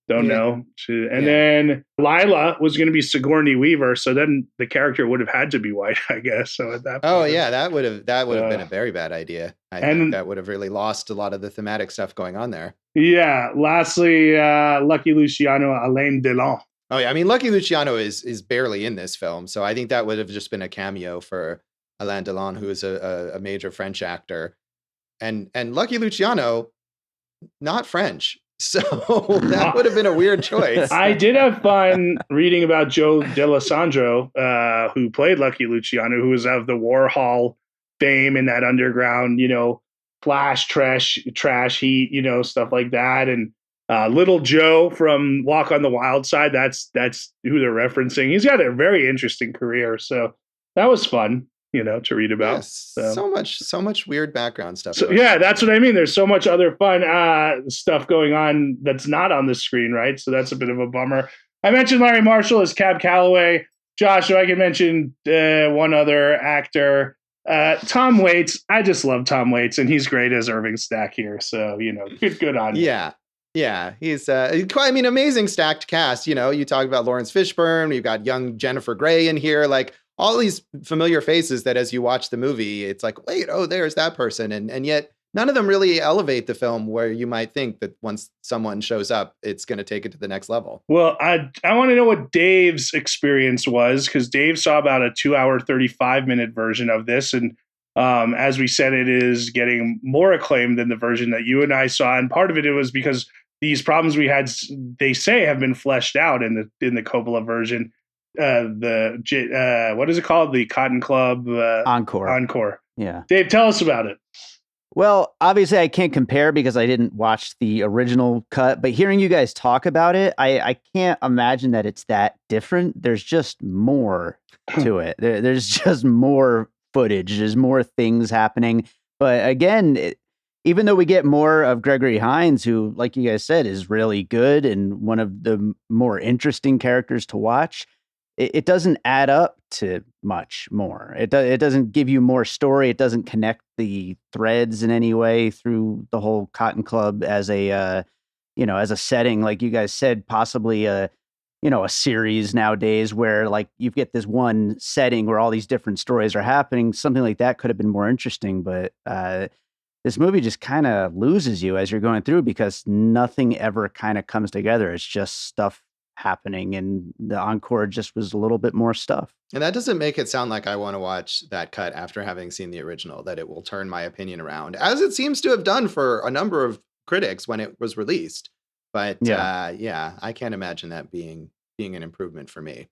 Don't know. And then Lila was going to be Sigourney Weaver, so then the character would have had to be white, I guess. So at that point, oh yeah, that would have been a very bad idea. I think that would have really lost a lot of the thematic stuff going on there. Yeah. Lastly, Lucky Luciano, Alain Delon. Oh yeah, I mean Lucky Luciano is barely in this film, so I think that would have just been a cameo for Alain Delon, who is a major French actor, and Lucky Luciano, not French. So that would have been a weird choice. I did have fun reading about Joe D'Alessandro, who played Lucky Luciano, who was of the Warhol fame in that underground, flash trash heat, stuff like that. And Little Joe from Walk on the Wild Side, that's who they're referencing. He's got a very interesting career. So that was fun. To read about. Yes, so much weird background stuff. So, yeah, that's what I mean. There's so much other fun stuff going on that's not on the screen, right? So that's a bit of a bummer. I mentioned Larry Marshall as Cab Calloway. Josh, if I can mention one other actor, Tom Waits. I just love Tom Waits, and he's great as Irving Stack here. So, good on you. Yeah, he's amazing stacked cast. You talk about Lawrence Fishburne. You've got young Jennifer Grey in here, like all these familiar faces that as you watch the movie, it's like, wait, oh, there's that person. And yet none of them really elevate the film where you might think that once someone shows up, it's going to take it to the next level. Well, I want to know what Dave's experience was, because Dave saw about a 2-hour, 35-minute version of this. And as we said, it is getting more acclaim than the version that you and I saw. And part of it was because these problems we had, they say, have been fleshed out in the Coppola version. What is it called? The Cotton Club Encore. Yeah. Dave, tell us about it. Well, obviously I can't compare because I didn't watch the original cut, but hearing you guys talk about it, I can't imagine that it's that different. There's just more to it. There's just more footage. There's more things happening. But again, even though we get more of Gregory Hines, who, like you guys said, is really good and one of the more interesting characters to watch, it doesn't add up to much more. It doesn't give you more story. It doesn't connect the threads in any way through the whole Cotton Club as a, as a setting, like you guys said, possibly a series nowadays where like you get this one setting where all these different stories are happening. Something like that could have been more interesting, but this movie just kind of loses you as you're going through because nothing ever kind of comes together. It's just stuff happening, and the encore just was a little bit more stuff. And that doesn't make it sound like I want to watch that cut after having seen the original, that it will turn my opinion around, as it seems to have done for a number of critics when it was released. But I can't imagine that being an improvement for me.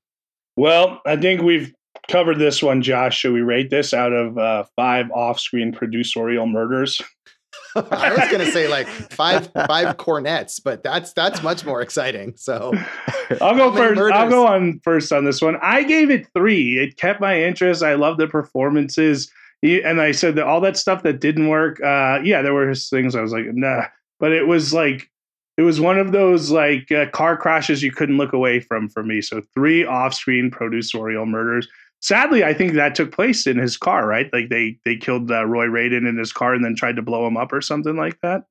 Well, I think we've covered this one, Josh. Should we rate this out of 5 off-screen producerial murders? I was going to say like five cornets, but that's much more exciting. So I'll go first. I'll go on first on this one. I gave it 3. It kept my interest. I love the performances. And I said that all that stuff that didn't work. There were things I was like, nah, but it was one of those like car crashes you couldn't look away from for me. So 3 off-screen producerial murders. Sadly, I think that took place in his car, right? Like they killed Roy Radin in his car and then tried to blow him up or something like that.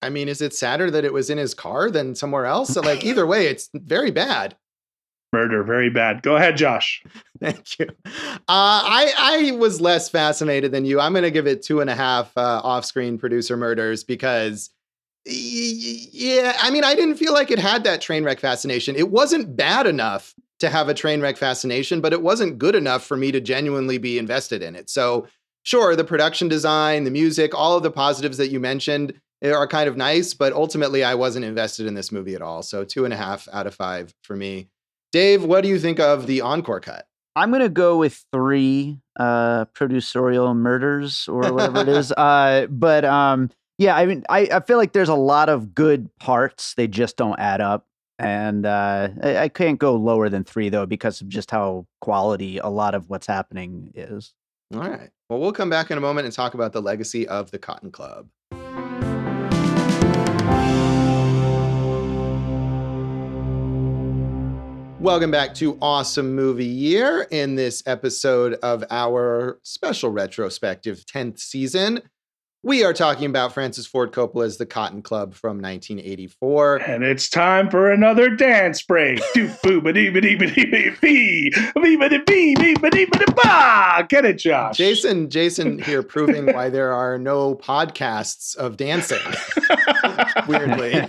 I mean, is it sadder that it was in his car than somewhere else? So like either way, it's very bad. Murder, very bad. Go ahead, Josh. Thank you. I was less fascinated than you. I'm going to give it 2.5 off-screen producer murders because I didn't feel like it had that train wreck fascination. It wasn't bad enough to have a train wreck fascination, but it wasn't good enough for me to genuinely be invested in it. So sure, the production design, the music, all of the positives that you mentioned are kind of nice, but ultimately I wasn't invested in this movie at all. So 2.5 out of 5 for me. Dave, what do you think of the encore cut? I'm going to go with 3 producerial murders or whatever it is. I feel like there's a lot of good parts. They just don't add up. And I can't go lower than 3, though, because of just how quality a lot of what's happening is. All right. Well, we'll come back in a moment and talk about the legacy of the Cotton Club. Welcome back to Awesome Movie Year in this episode of our special retrospective 10th season. We are talking about Francis Ford Coppola's The Cotton Club from 1984. And it's time for another dance break. Get it, Josh. Jason here proving why there are no podcasts of dancing. Weirdly.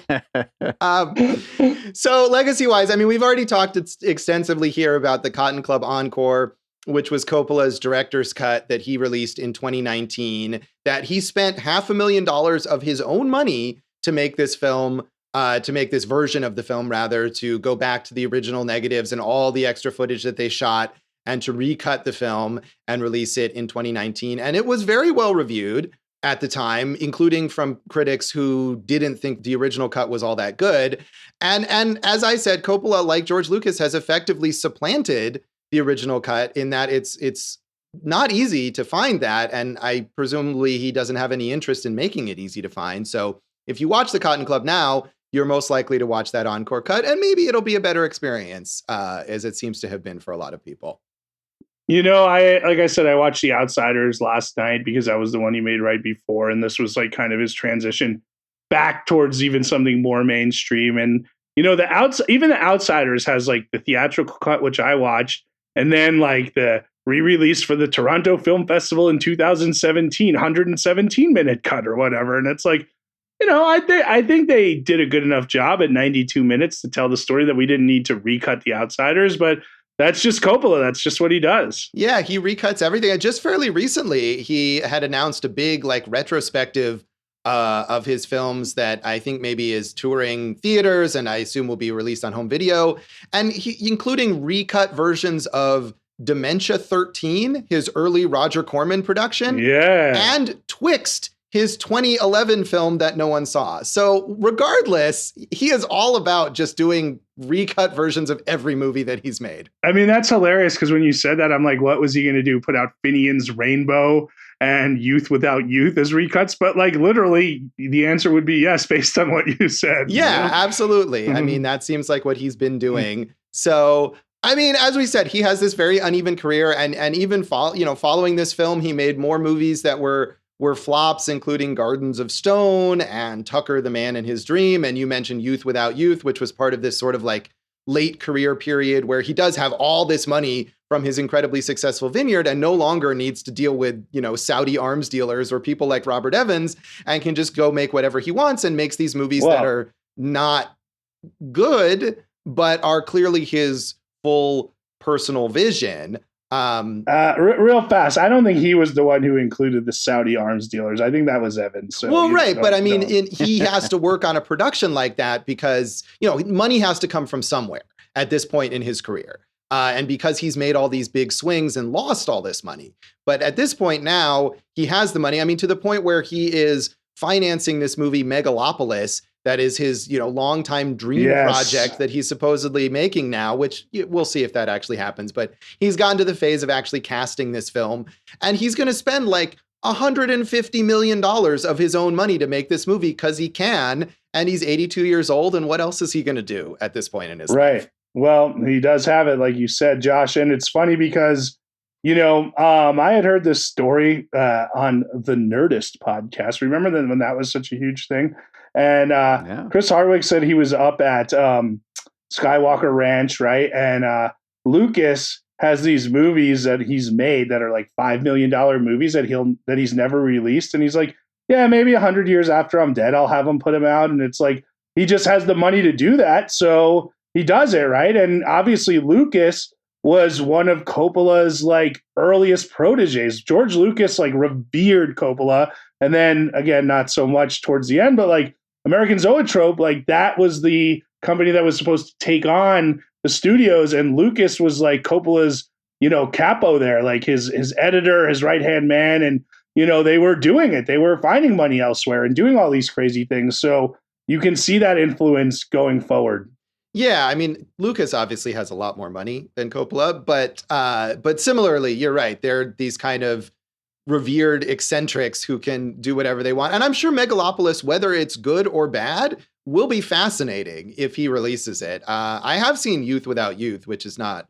So legacy-wise, I mean, we've already talked extensively here about the Cotton Club Encore, which was Coppola's director's cut that he released in 2019, that he spent $500,000 of his own money to make this film, to make this version of the film, rather, to go back to the original negatives and all the extra footage that they shot and to recut the film and release it in 2019. And it was very well reviewed at the time, including from critics who didn't think the original cut was all that good. And as I said, Coppola, like George Lucas, has effectively supplanted the original cut in that it's not easy to find that. And I presumably he doesn't have any interest in making it easy to find. So if you watch the Cotton Club now, you're most likely to watch that encore cut, and maybe it'll be a better experience, as it seems to have been for a lot of people. You know, like I said, I watched The Outsiders last night because that was the one he made right before. And this was like kind of his transition back towards even something more mainstream. And, you know, even The Outsiders has like the theatrical cut, which I watched, and then like the re-release for the Toronto Film Festival in 2017, 117-minute cut or whatever. And it's like, you know, I think they did a good enough job at 92 minutes to tell the story that we didn't need to recut The Outsiders, but that's just Coppola. That's just what he does. Yeah, he recuts everything. And just fairly recently, he had announced a big like retrospective of his films that I think maybe is touring theaters and I assume will be released on home video, and including recut versions of Dementia 13, his early Roger Corman production, and Twixt, his 2011 film that no one saw. So regardless, he is all about just doing recut versions of every movie that he's made. I mean, that's hilarious because when you said that, I'm like, what was he going to do? Put out Finian's Rainbow and Youth Without Youth as recuts? But like literally the answer would be yes, based on what you said. Yeah, you know? Absolutely. I mean, that seems like what he's been doing. So I mean, as we said, he has this very uneven career, and even following this film, he made more movies that were flops, including Gardens of Stone and Tucker, the Man in His Dream. And you mentioned Youth Without Youth, which was part of this sort of like late career period where he does have all this money from his incredibly successful vineyard and no longer needs to deal with, Saudi arms dealers or people like Robert Evans, and can just go make whatever he wants and makes these movies that are not good, but are clearly his full personal vision. Real fast, I don't think he was the one who included the Saudi arms dealers. I think that was Evans. So well, right, but I mean, he has to work on a production like that because money has to come from somewhere at this point in his career, and because he's made all these big swings and lost all this money. But at this point now, he has the money. I mean, to the point where he is financing this movie Megalopolis. That is his, longtime dream project that he's supposedly making now, which we'll see if that actually happens. But he's gotten to the phase of actually casting this film, and he's going to spend like $150 million of his own money to make this movie because he can, and he's 82 years old. And what else is he going to do at this point in his life? Right. Well, he does have it, like you said, Josh, and it's funny because, I had heard this story on the Nerdist podcast. Remember when that was such a huge thing? And Chris Hardwick said he was up at Skywalker Ranch, right? And Lucas has these movies that he's made that are like $5 million movies that he's never released. And he's like, yeah, maybe 100 years after I'm dead, I'll have him put them out. And it's like, he just has the money to do that. So he does it, right? And obviously Lucas was one of Coppola's like earliest proteges. George Lucas like revered Coppola. And then again, not so much towards the end, but like American Zoetrope, like that was the company that was supposed to take on the studios. And Lucas was like Coppola's, capo there, like his editor, his right-hand man. And, they were doing it. They were finding money elsewhere and doing all these crazy things. So you can see that influence going forward. Yeah, I mean, Lucas obviously has a lot more money than Coppola, but similarly, you're right. They're these kind of revered eccentrics who can do whatever they want. And I'm sure Megalopolis, whether it's good or bad, will be fascinating if he releases it. I have seen Youth Without Youth, which is not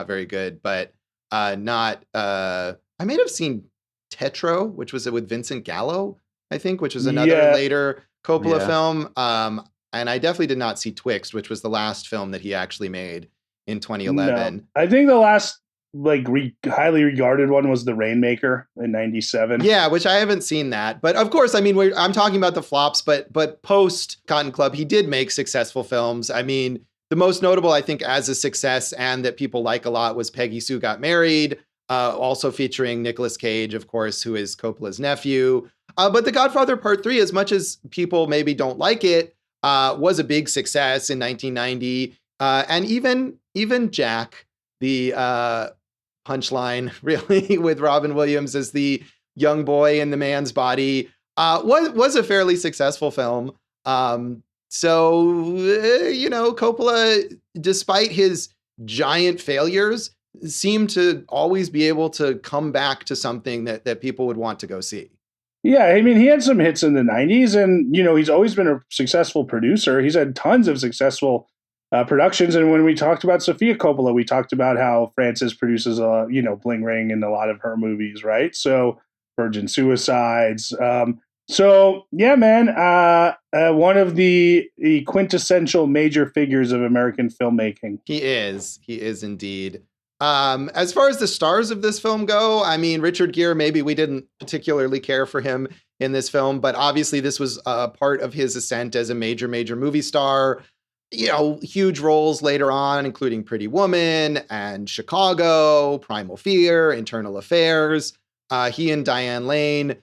very good, but I may have seen Tetro, which was with Vincent Gallo. I think, which was another later Coppola Yeah. film. And I definitely did not see Twixt, which was the last film that he actually made in 2011. No. I think the last highly regarded one was The Rainmaker in 97. Yeah, which I haven't seen that. But of course, I mean, I'm talking about the flops, but post Cotton Club, he did make successful films. I mean, the most notable, I think, as a success and that people like a lot was Peggy Sue Got Married, also featuring Nicolas Cage, of course, who is Coppola's nephew. But The Godfather Part 3, as much as people maybe don't like it, was a big success in 1990. And even Jack, the punchline, really, with Robin Williams as the young boy in the man's body, was a fairly successful film. Coppola, despite his giant failures, seemed to always be able to come back to something that people would want to go see. Yeah, I mean, he had some hits in the 90s, and, he's always been a successful producer. He's had tons of successful productions. And when we talked about Sofia Coppola, we talked about how Francis produces, Bling Ring in a lot of her movies, right? So Virgin Suicides. Yeah, man, one of the quintessential major figures of American filmmaking. He is indeed. As far as the stars of this film go, I mean, Richard Gere, maybe we didn't particularly care for him in this film, but obviously this was a part of his ascent as a major movie star. Huge roles later on, including Pretty Woman and Chicago, Primal Fear, Internal Affairs. He and Diane Lane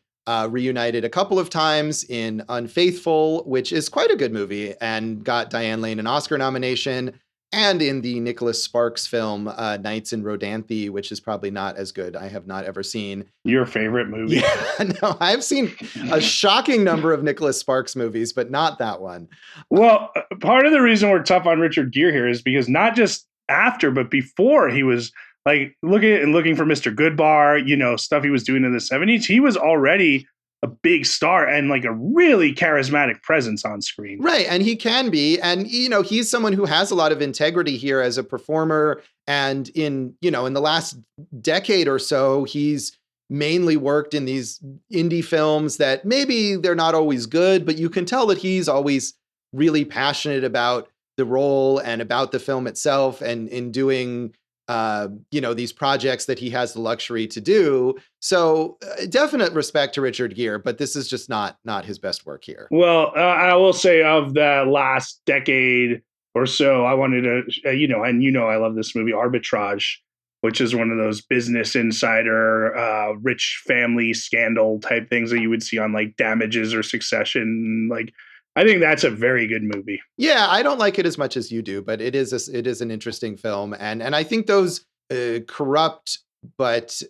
reunited a couple of times in Unfaithful, which is quite a good movie and got Diane Lane an Oscar nomination, and in the Nicholas Sparks film, Nights in Rodanthe, which is probably not as good. I have not ever seen. Your favorite movie? Yeah, no, I've seen a shocking number of Nicholas Sparks movies, but not that one. Well, part of the reason we're tough on Richard Gere here is because not just after, but before he was looking for Mr. Goodbar, stuff he was doing in the 70s, he was already a big star and a really charismatic presence on screen. Right. And he can be. And, he's someone who has a lot of integrity here as a performer. And in the last decade or so, he's mainly worked in these indie films that maybe they're not always good, but you can tell that he's always really passionate about the role and about the film itself, and in doing these projects that he has the luxury to do. So definite respect to Richard Gere, but this is just not his best work here. Well, I will say of the last decade or so, I wanted to, I love this movie, Arbitrage, which is one of those Business Insider, rich family scandal type things that you would see on Damages or Succession. I think that's a very good movie. Yeah, I don't like it as much as you do, but it is an interesting film. And I think those corrupt but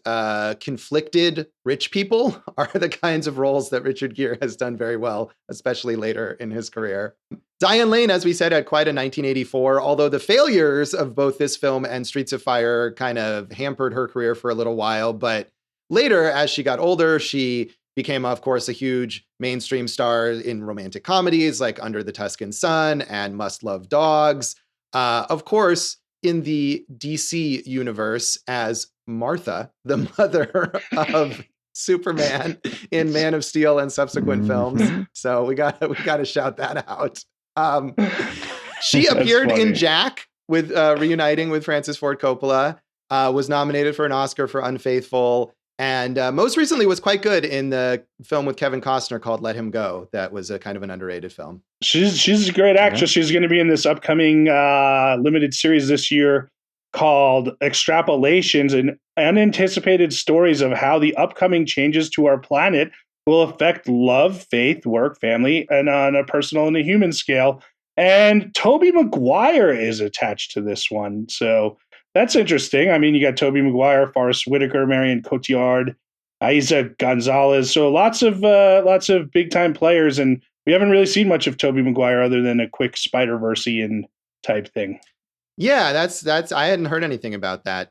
conflicted rich people are the kinds of roles that Richard Gere has done very well, especially later in his career. Diane Lane, as we said, had quite a 1984, although the failures of both this film and Streets of Fire kind of hampered her career for a little while. But later, as she got older, she became, of course, a huge mainstream star in romantic comedies like Under the Tuscan Sun and Must Love Dogs. Of course, in the DC universe as Martha, the mother of Superman in Man of Steel and subsequent films. So we got to shout that out. She appeared in Jack with reuniting with Francis Ford Coppola, was nominated for an Oscar for Unfaithful, and most recently was quite good in the film with Kevin Costner called Let Him Go. That was a kind of an underrated film. She's a great actress. Yeah. She's going to be in this upcoming limited series this year called Extrapolations, and unanticipated stories of how the upcoming changes to our planet will affect love, faith, work, family, and on a personal and a human scale. And Tobey Maguire is attached to this one. So that's interesting. I mean, you got Tobey Maguire, Forrest Whitaker, Marion Cotillard, Aiza Gonzalez. So lots of big time players, and we haven't really seen much of Tobey Maguire other than a quick Spider-Verse-ian type thing. Yeah, that's I hadn't heard anything about that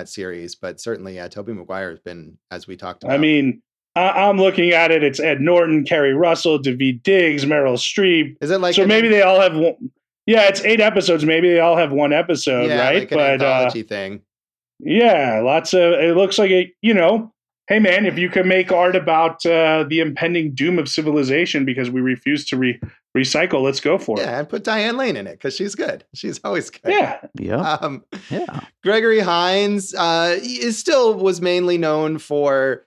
series, but certainly, yeah, Tobey Maguire has been, as we talked about. I mean, I'm looking at it. It's Ed Norton, Kerry Russell, Daveed Diggs, Meryl Streep. Is it like so? Maybe they all have one. Yeah, it's 8 episodes. Maybe they all have one episode, right? Like an anthology thing. Yeah, lots of. It looks like it. hey man, if you can make art about the impending doom of civilization because we refuse to recycle, let's go for it. Yeah, and put Diane Lane in it because she's good. She's always good. Yeah. Yeah. Gregory Hines was mainly known for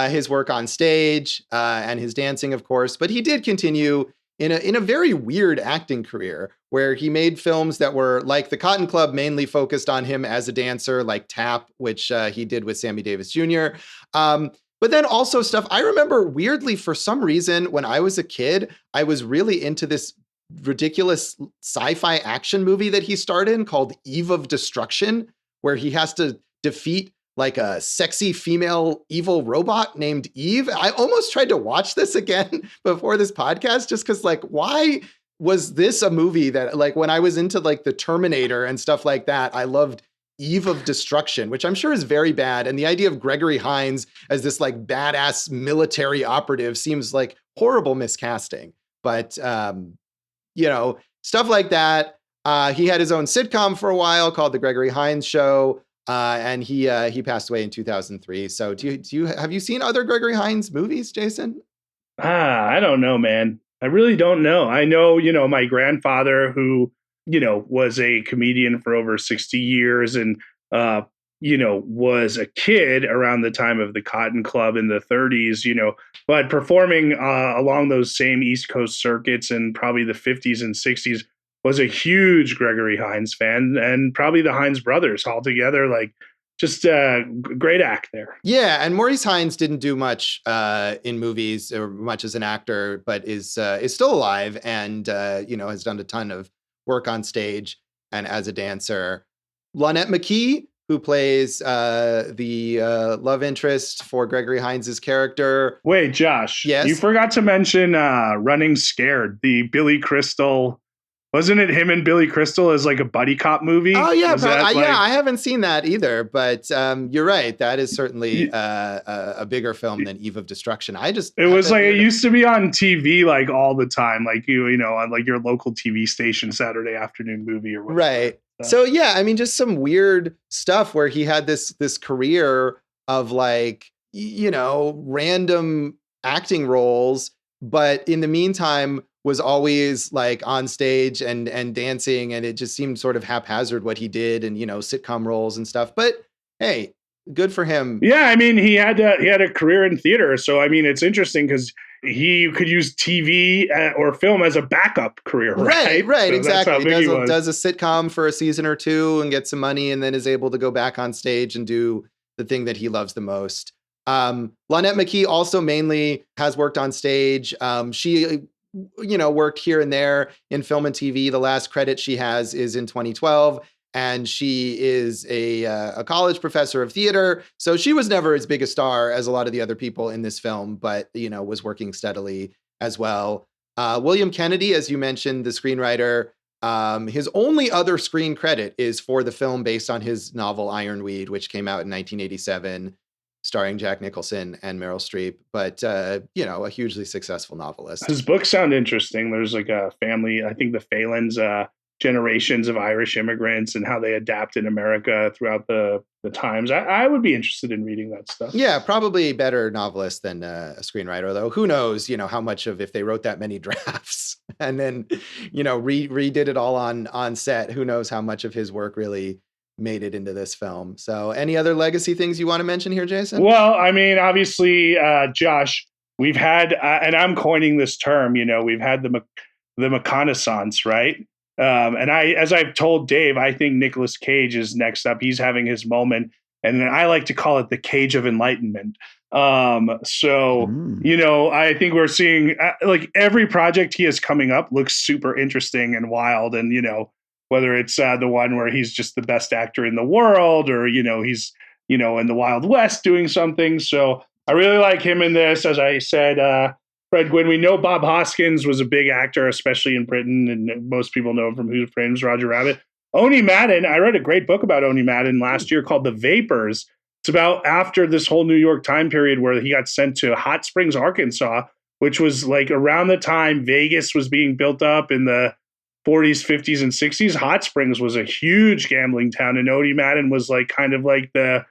his work on stage and his dancing, of course, but he did continue in a very weird acting career where he made films that were like The Cotton Club, mainly focused on him as a dancer, like Tap, which he did with Sammy Davis Jr. But then also stuff I remember weirdly, for some reason, when I was a kid, I was really into this ridiculous sci-fi action movie that he starred in called Eve of Destruction, where he has to defeat like a sexy female evil robot named Eve. I almost tried to watch this again before this podcast just because, like, why was this a movie that, like, when I was into like the Terminator and stuff like that, I loved Eve of Destruction, which I'm sure is very bad. And the idea of Gregory Hines as this like badass military operative seems like horrible miscasting. But, stuff like that. He had his own sitcom for a while called The Gregory Hines Show. And he passed away in 2003. So have you seen other Gregory Hines movies, Jason? I don't know, man. I really don't know. I know, my grandfather who, was a comedian for over 60 years and, was a kid around the time of the Cotton Club in the 30s, but performing along those same East Coast circuits in probably the 50s and 60s, was a huge Gregory Hines fan, and probably the Hines brothers all together, like just a great act there. Yeah, and Maurice Hines didn't do much in movies or much as an actor, but is still alive and has done a ton of work on stage and as a dancer. Lonette McKee, who plays the love interest for Gregory Hines's character. Wait, Josh, yes, you forgot to mention Running Scared, the Billy Crystal. Wasn't it him and Billy Crystal as like a buddy cop movie? Oh yeah, I haven't seen that either. But you're right. That is certainly a bigger film than Eve of Destruction. It used to be on TV like all the time, like on like your local TV station Saturday afternoon movie or whatever. Right. So yeah, I mean, just some weird stuff where he had this career of like random acting roles, but in the meantime was always like on stage and dancing, and it just seemed sort of haphazard what he did, and sitcom roles and stuff. But hey, good for him. Yeah, I mean, he had a career in theater, so I mean, it's interesting because he could use TV or film as a backup career, right? Right, so exactly. He does a sitcom for a season or two and gets some money, and then is able to go back on stage and do the thing that he loves the most. Lonette McKee also mainly has worked on stage. She worked here and there in film and TV. The last credit she has is in 2012, and she is a college professor of theater. So she was never as big a star as a lot of the other people in this film, but was working steadily as well. William Kennedy, as you mentioned, the screenwriter, his only other screen credit is for the film based on his novel Ironweed, which came out in 1987. Starring Jack Nicholson and Meryl Streep, but a hugely successful novelist. His books sound interesting. There's like a family, I think the Phalans, generations of Irish immigrants and how they adapt in America throughout the times. I would be interested in reading that stuff. Yeah, probably a better novelist than a screenwriter, though. Who knows, how much of, if they wrote that many drafts and then, redid it all on set, who knows how much of his work really made it into this film. So any other legacy things you want to mention here, Jason? Well, I mean, obviously, Josh, we've had, and I'm coining this term, we've had the reconnaissance, right? And as I've told Dave, I think Nicolas Cage is next up. He's having his moment. And then I like to call it the Cage of Enlightenment. I think we're seeing like every project he has coming up looks super interesting and wild. And, whether it's the one where he's just the best actor in the world or, he's, in the Wild West doing something. So I really like him in this. As I said, Fred Gwynne, we know Bob Hoskins was a big actor, especially in Britain. And most people know him from Who Framed Roger Rabbit. Oni Madden, I read a great book about Oni Madden last year called The Vapors. It's about after this whole New York time period where he got sent to Hot Springs, Arkansas, which was like around the time Vegas was being built up in the 40s, 50s, and 60s. Hot Springs was a huge gambling town, and Oni Madden was like kind of like the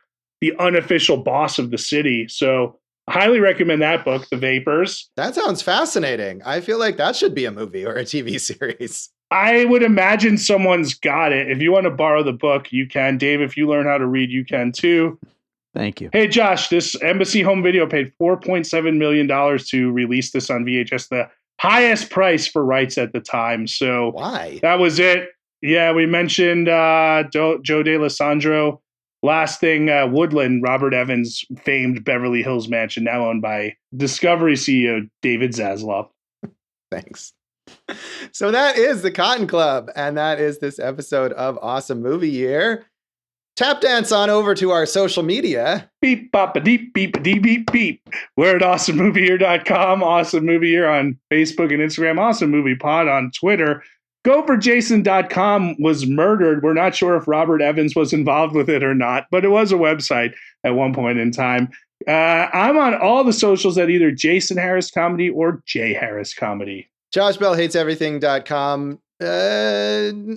the unofficial boss of the city. So I highly recommend that book, The Vapors. That sounds fascinating. I feel like that should be a movie or a TV series. I would imagine someone's got it. If you want to borrow the book, you can. Dave, if you learn how to read, you can too. Thank you. Hey, Josh, this Embassy Home Video paid $4.7 million to release this on VHS, the highest price for rights at the time. So why? That was it. Yeah, we mentioned Joe DeLisandro. Last thing, Woodland, Robert Evans' famed Beverly Hills mansion, now owned by Discovery CEO David Zaslav. Thanks. So that is the Cotton Club, and that is this episode of Awesome Movie Year. Tap dance on over to our social media. Beep, bop, a deep, beep, a dee, beep, beep. We're at awesomemovieyear.com, Awesome Movie Year on Facebook and Instagram, Awesome Movie Pod on Twitter. GoForJason.com was murdered. We're not sure if Robert Evans was involved with it or not, but it was a website at one point in time. I'm on all the socials at either Jason Harris Comedy or Jay Harris Comedy. JoshBellHatesEverything.com.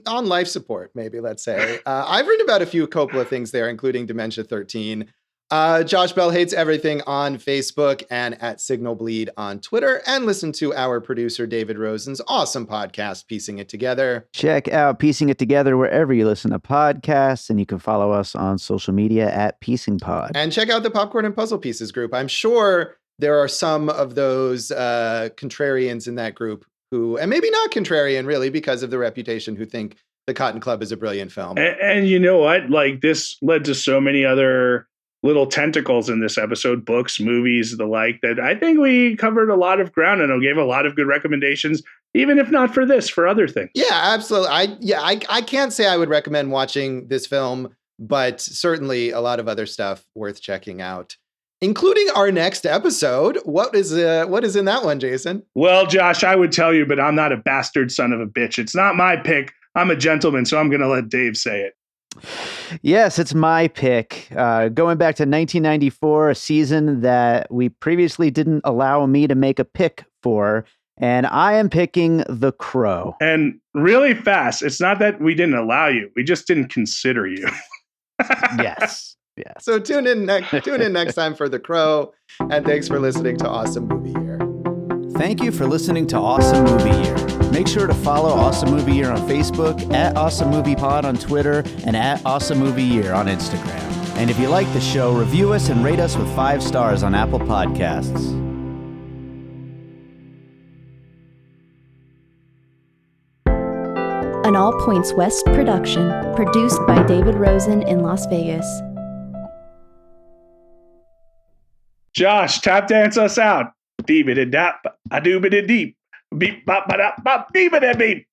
On life support, maybe, let's say. I've written about a few Coppola things there, including Dementia 13. Josh Bell Hates Everything on Facebook and at Signal Bleed on Twitter. And listen to our producer, David Rosen's awesome podcast, Piecing It Together. Check out Piecing It Together wherever you listen to podcasts, and you can follow us on social media at Piecing Pod. And check out the Popcorn and Puzzle Pieces group. I'm sure there are some of those contrarians in that group who, and maybe not contrarian really because of the reputation, who think The Cotton Club is a brilliant film. And you know what? Like, this led to so many other little tentacles in this episode, books, movies, the like, that I think we covered a lot of ground and gave a lot of good recommendations, even if not for this, for other things. Yeah, absolutely. I can't say I would recommend watching this film, but certainly a lot of other stuff worth checking out, including our next episode. What is in that one, Jason? Well, Josh, I would tell you, but I'm not a bastard son of a bitch. It's not my pick. I'm a gentleman, so I'm going to let Dave say it. Yes, it's my pick. Going back to 1994, a season that we previously didn't allow me to make a pick for, and I am picking The Crow. And really fast, it's not that we didn't allow you. We just didn't consider you. Yes. Yeah. So tune in next time for The Crow, and thanks for listening to Awesome Movie Year. Thank you for listening to Awesome Movie Year. Make sure to follow Awesome Movie Year on Facebook, at Awesome Movie Pod on Twitter, and at Awesome Movie Year on Instagram. And if you like the show, review us and rate us with 5 stars on Apple Podcasts. An All Points West production, produced by David Rosen in Las Vegas. Josh, tap dance us out. Deep it a dap, a doob it a deep. Beep bop ba da bop beep it a beep.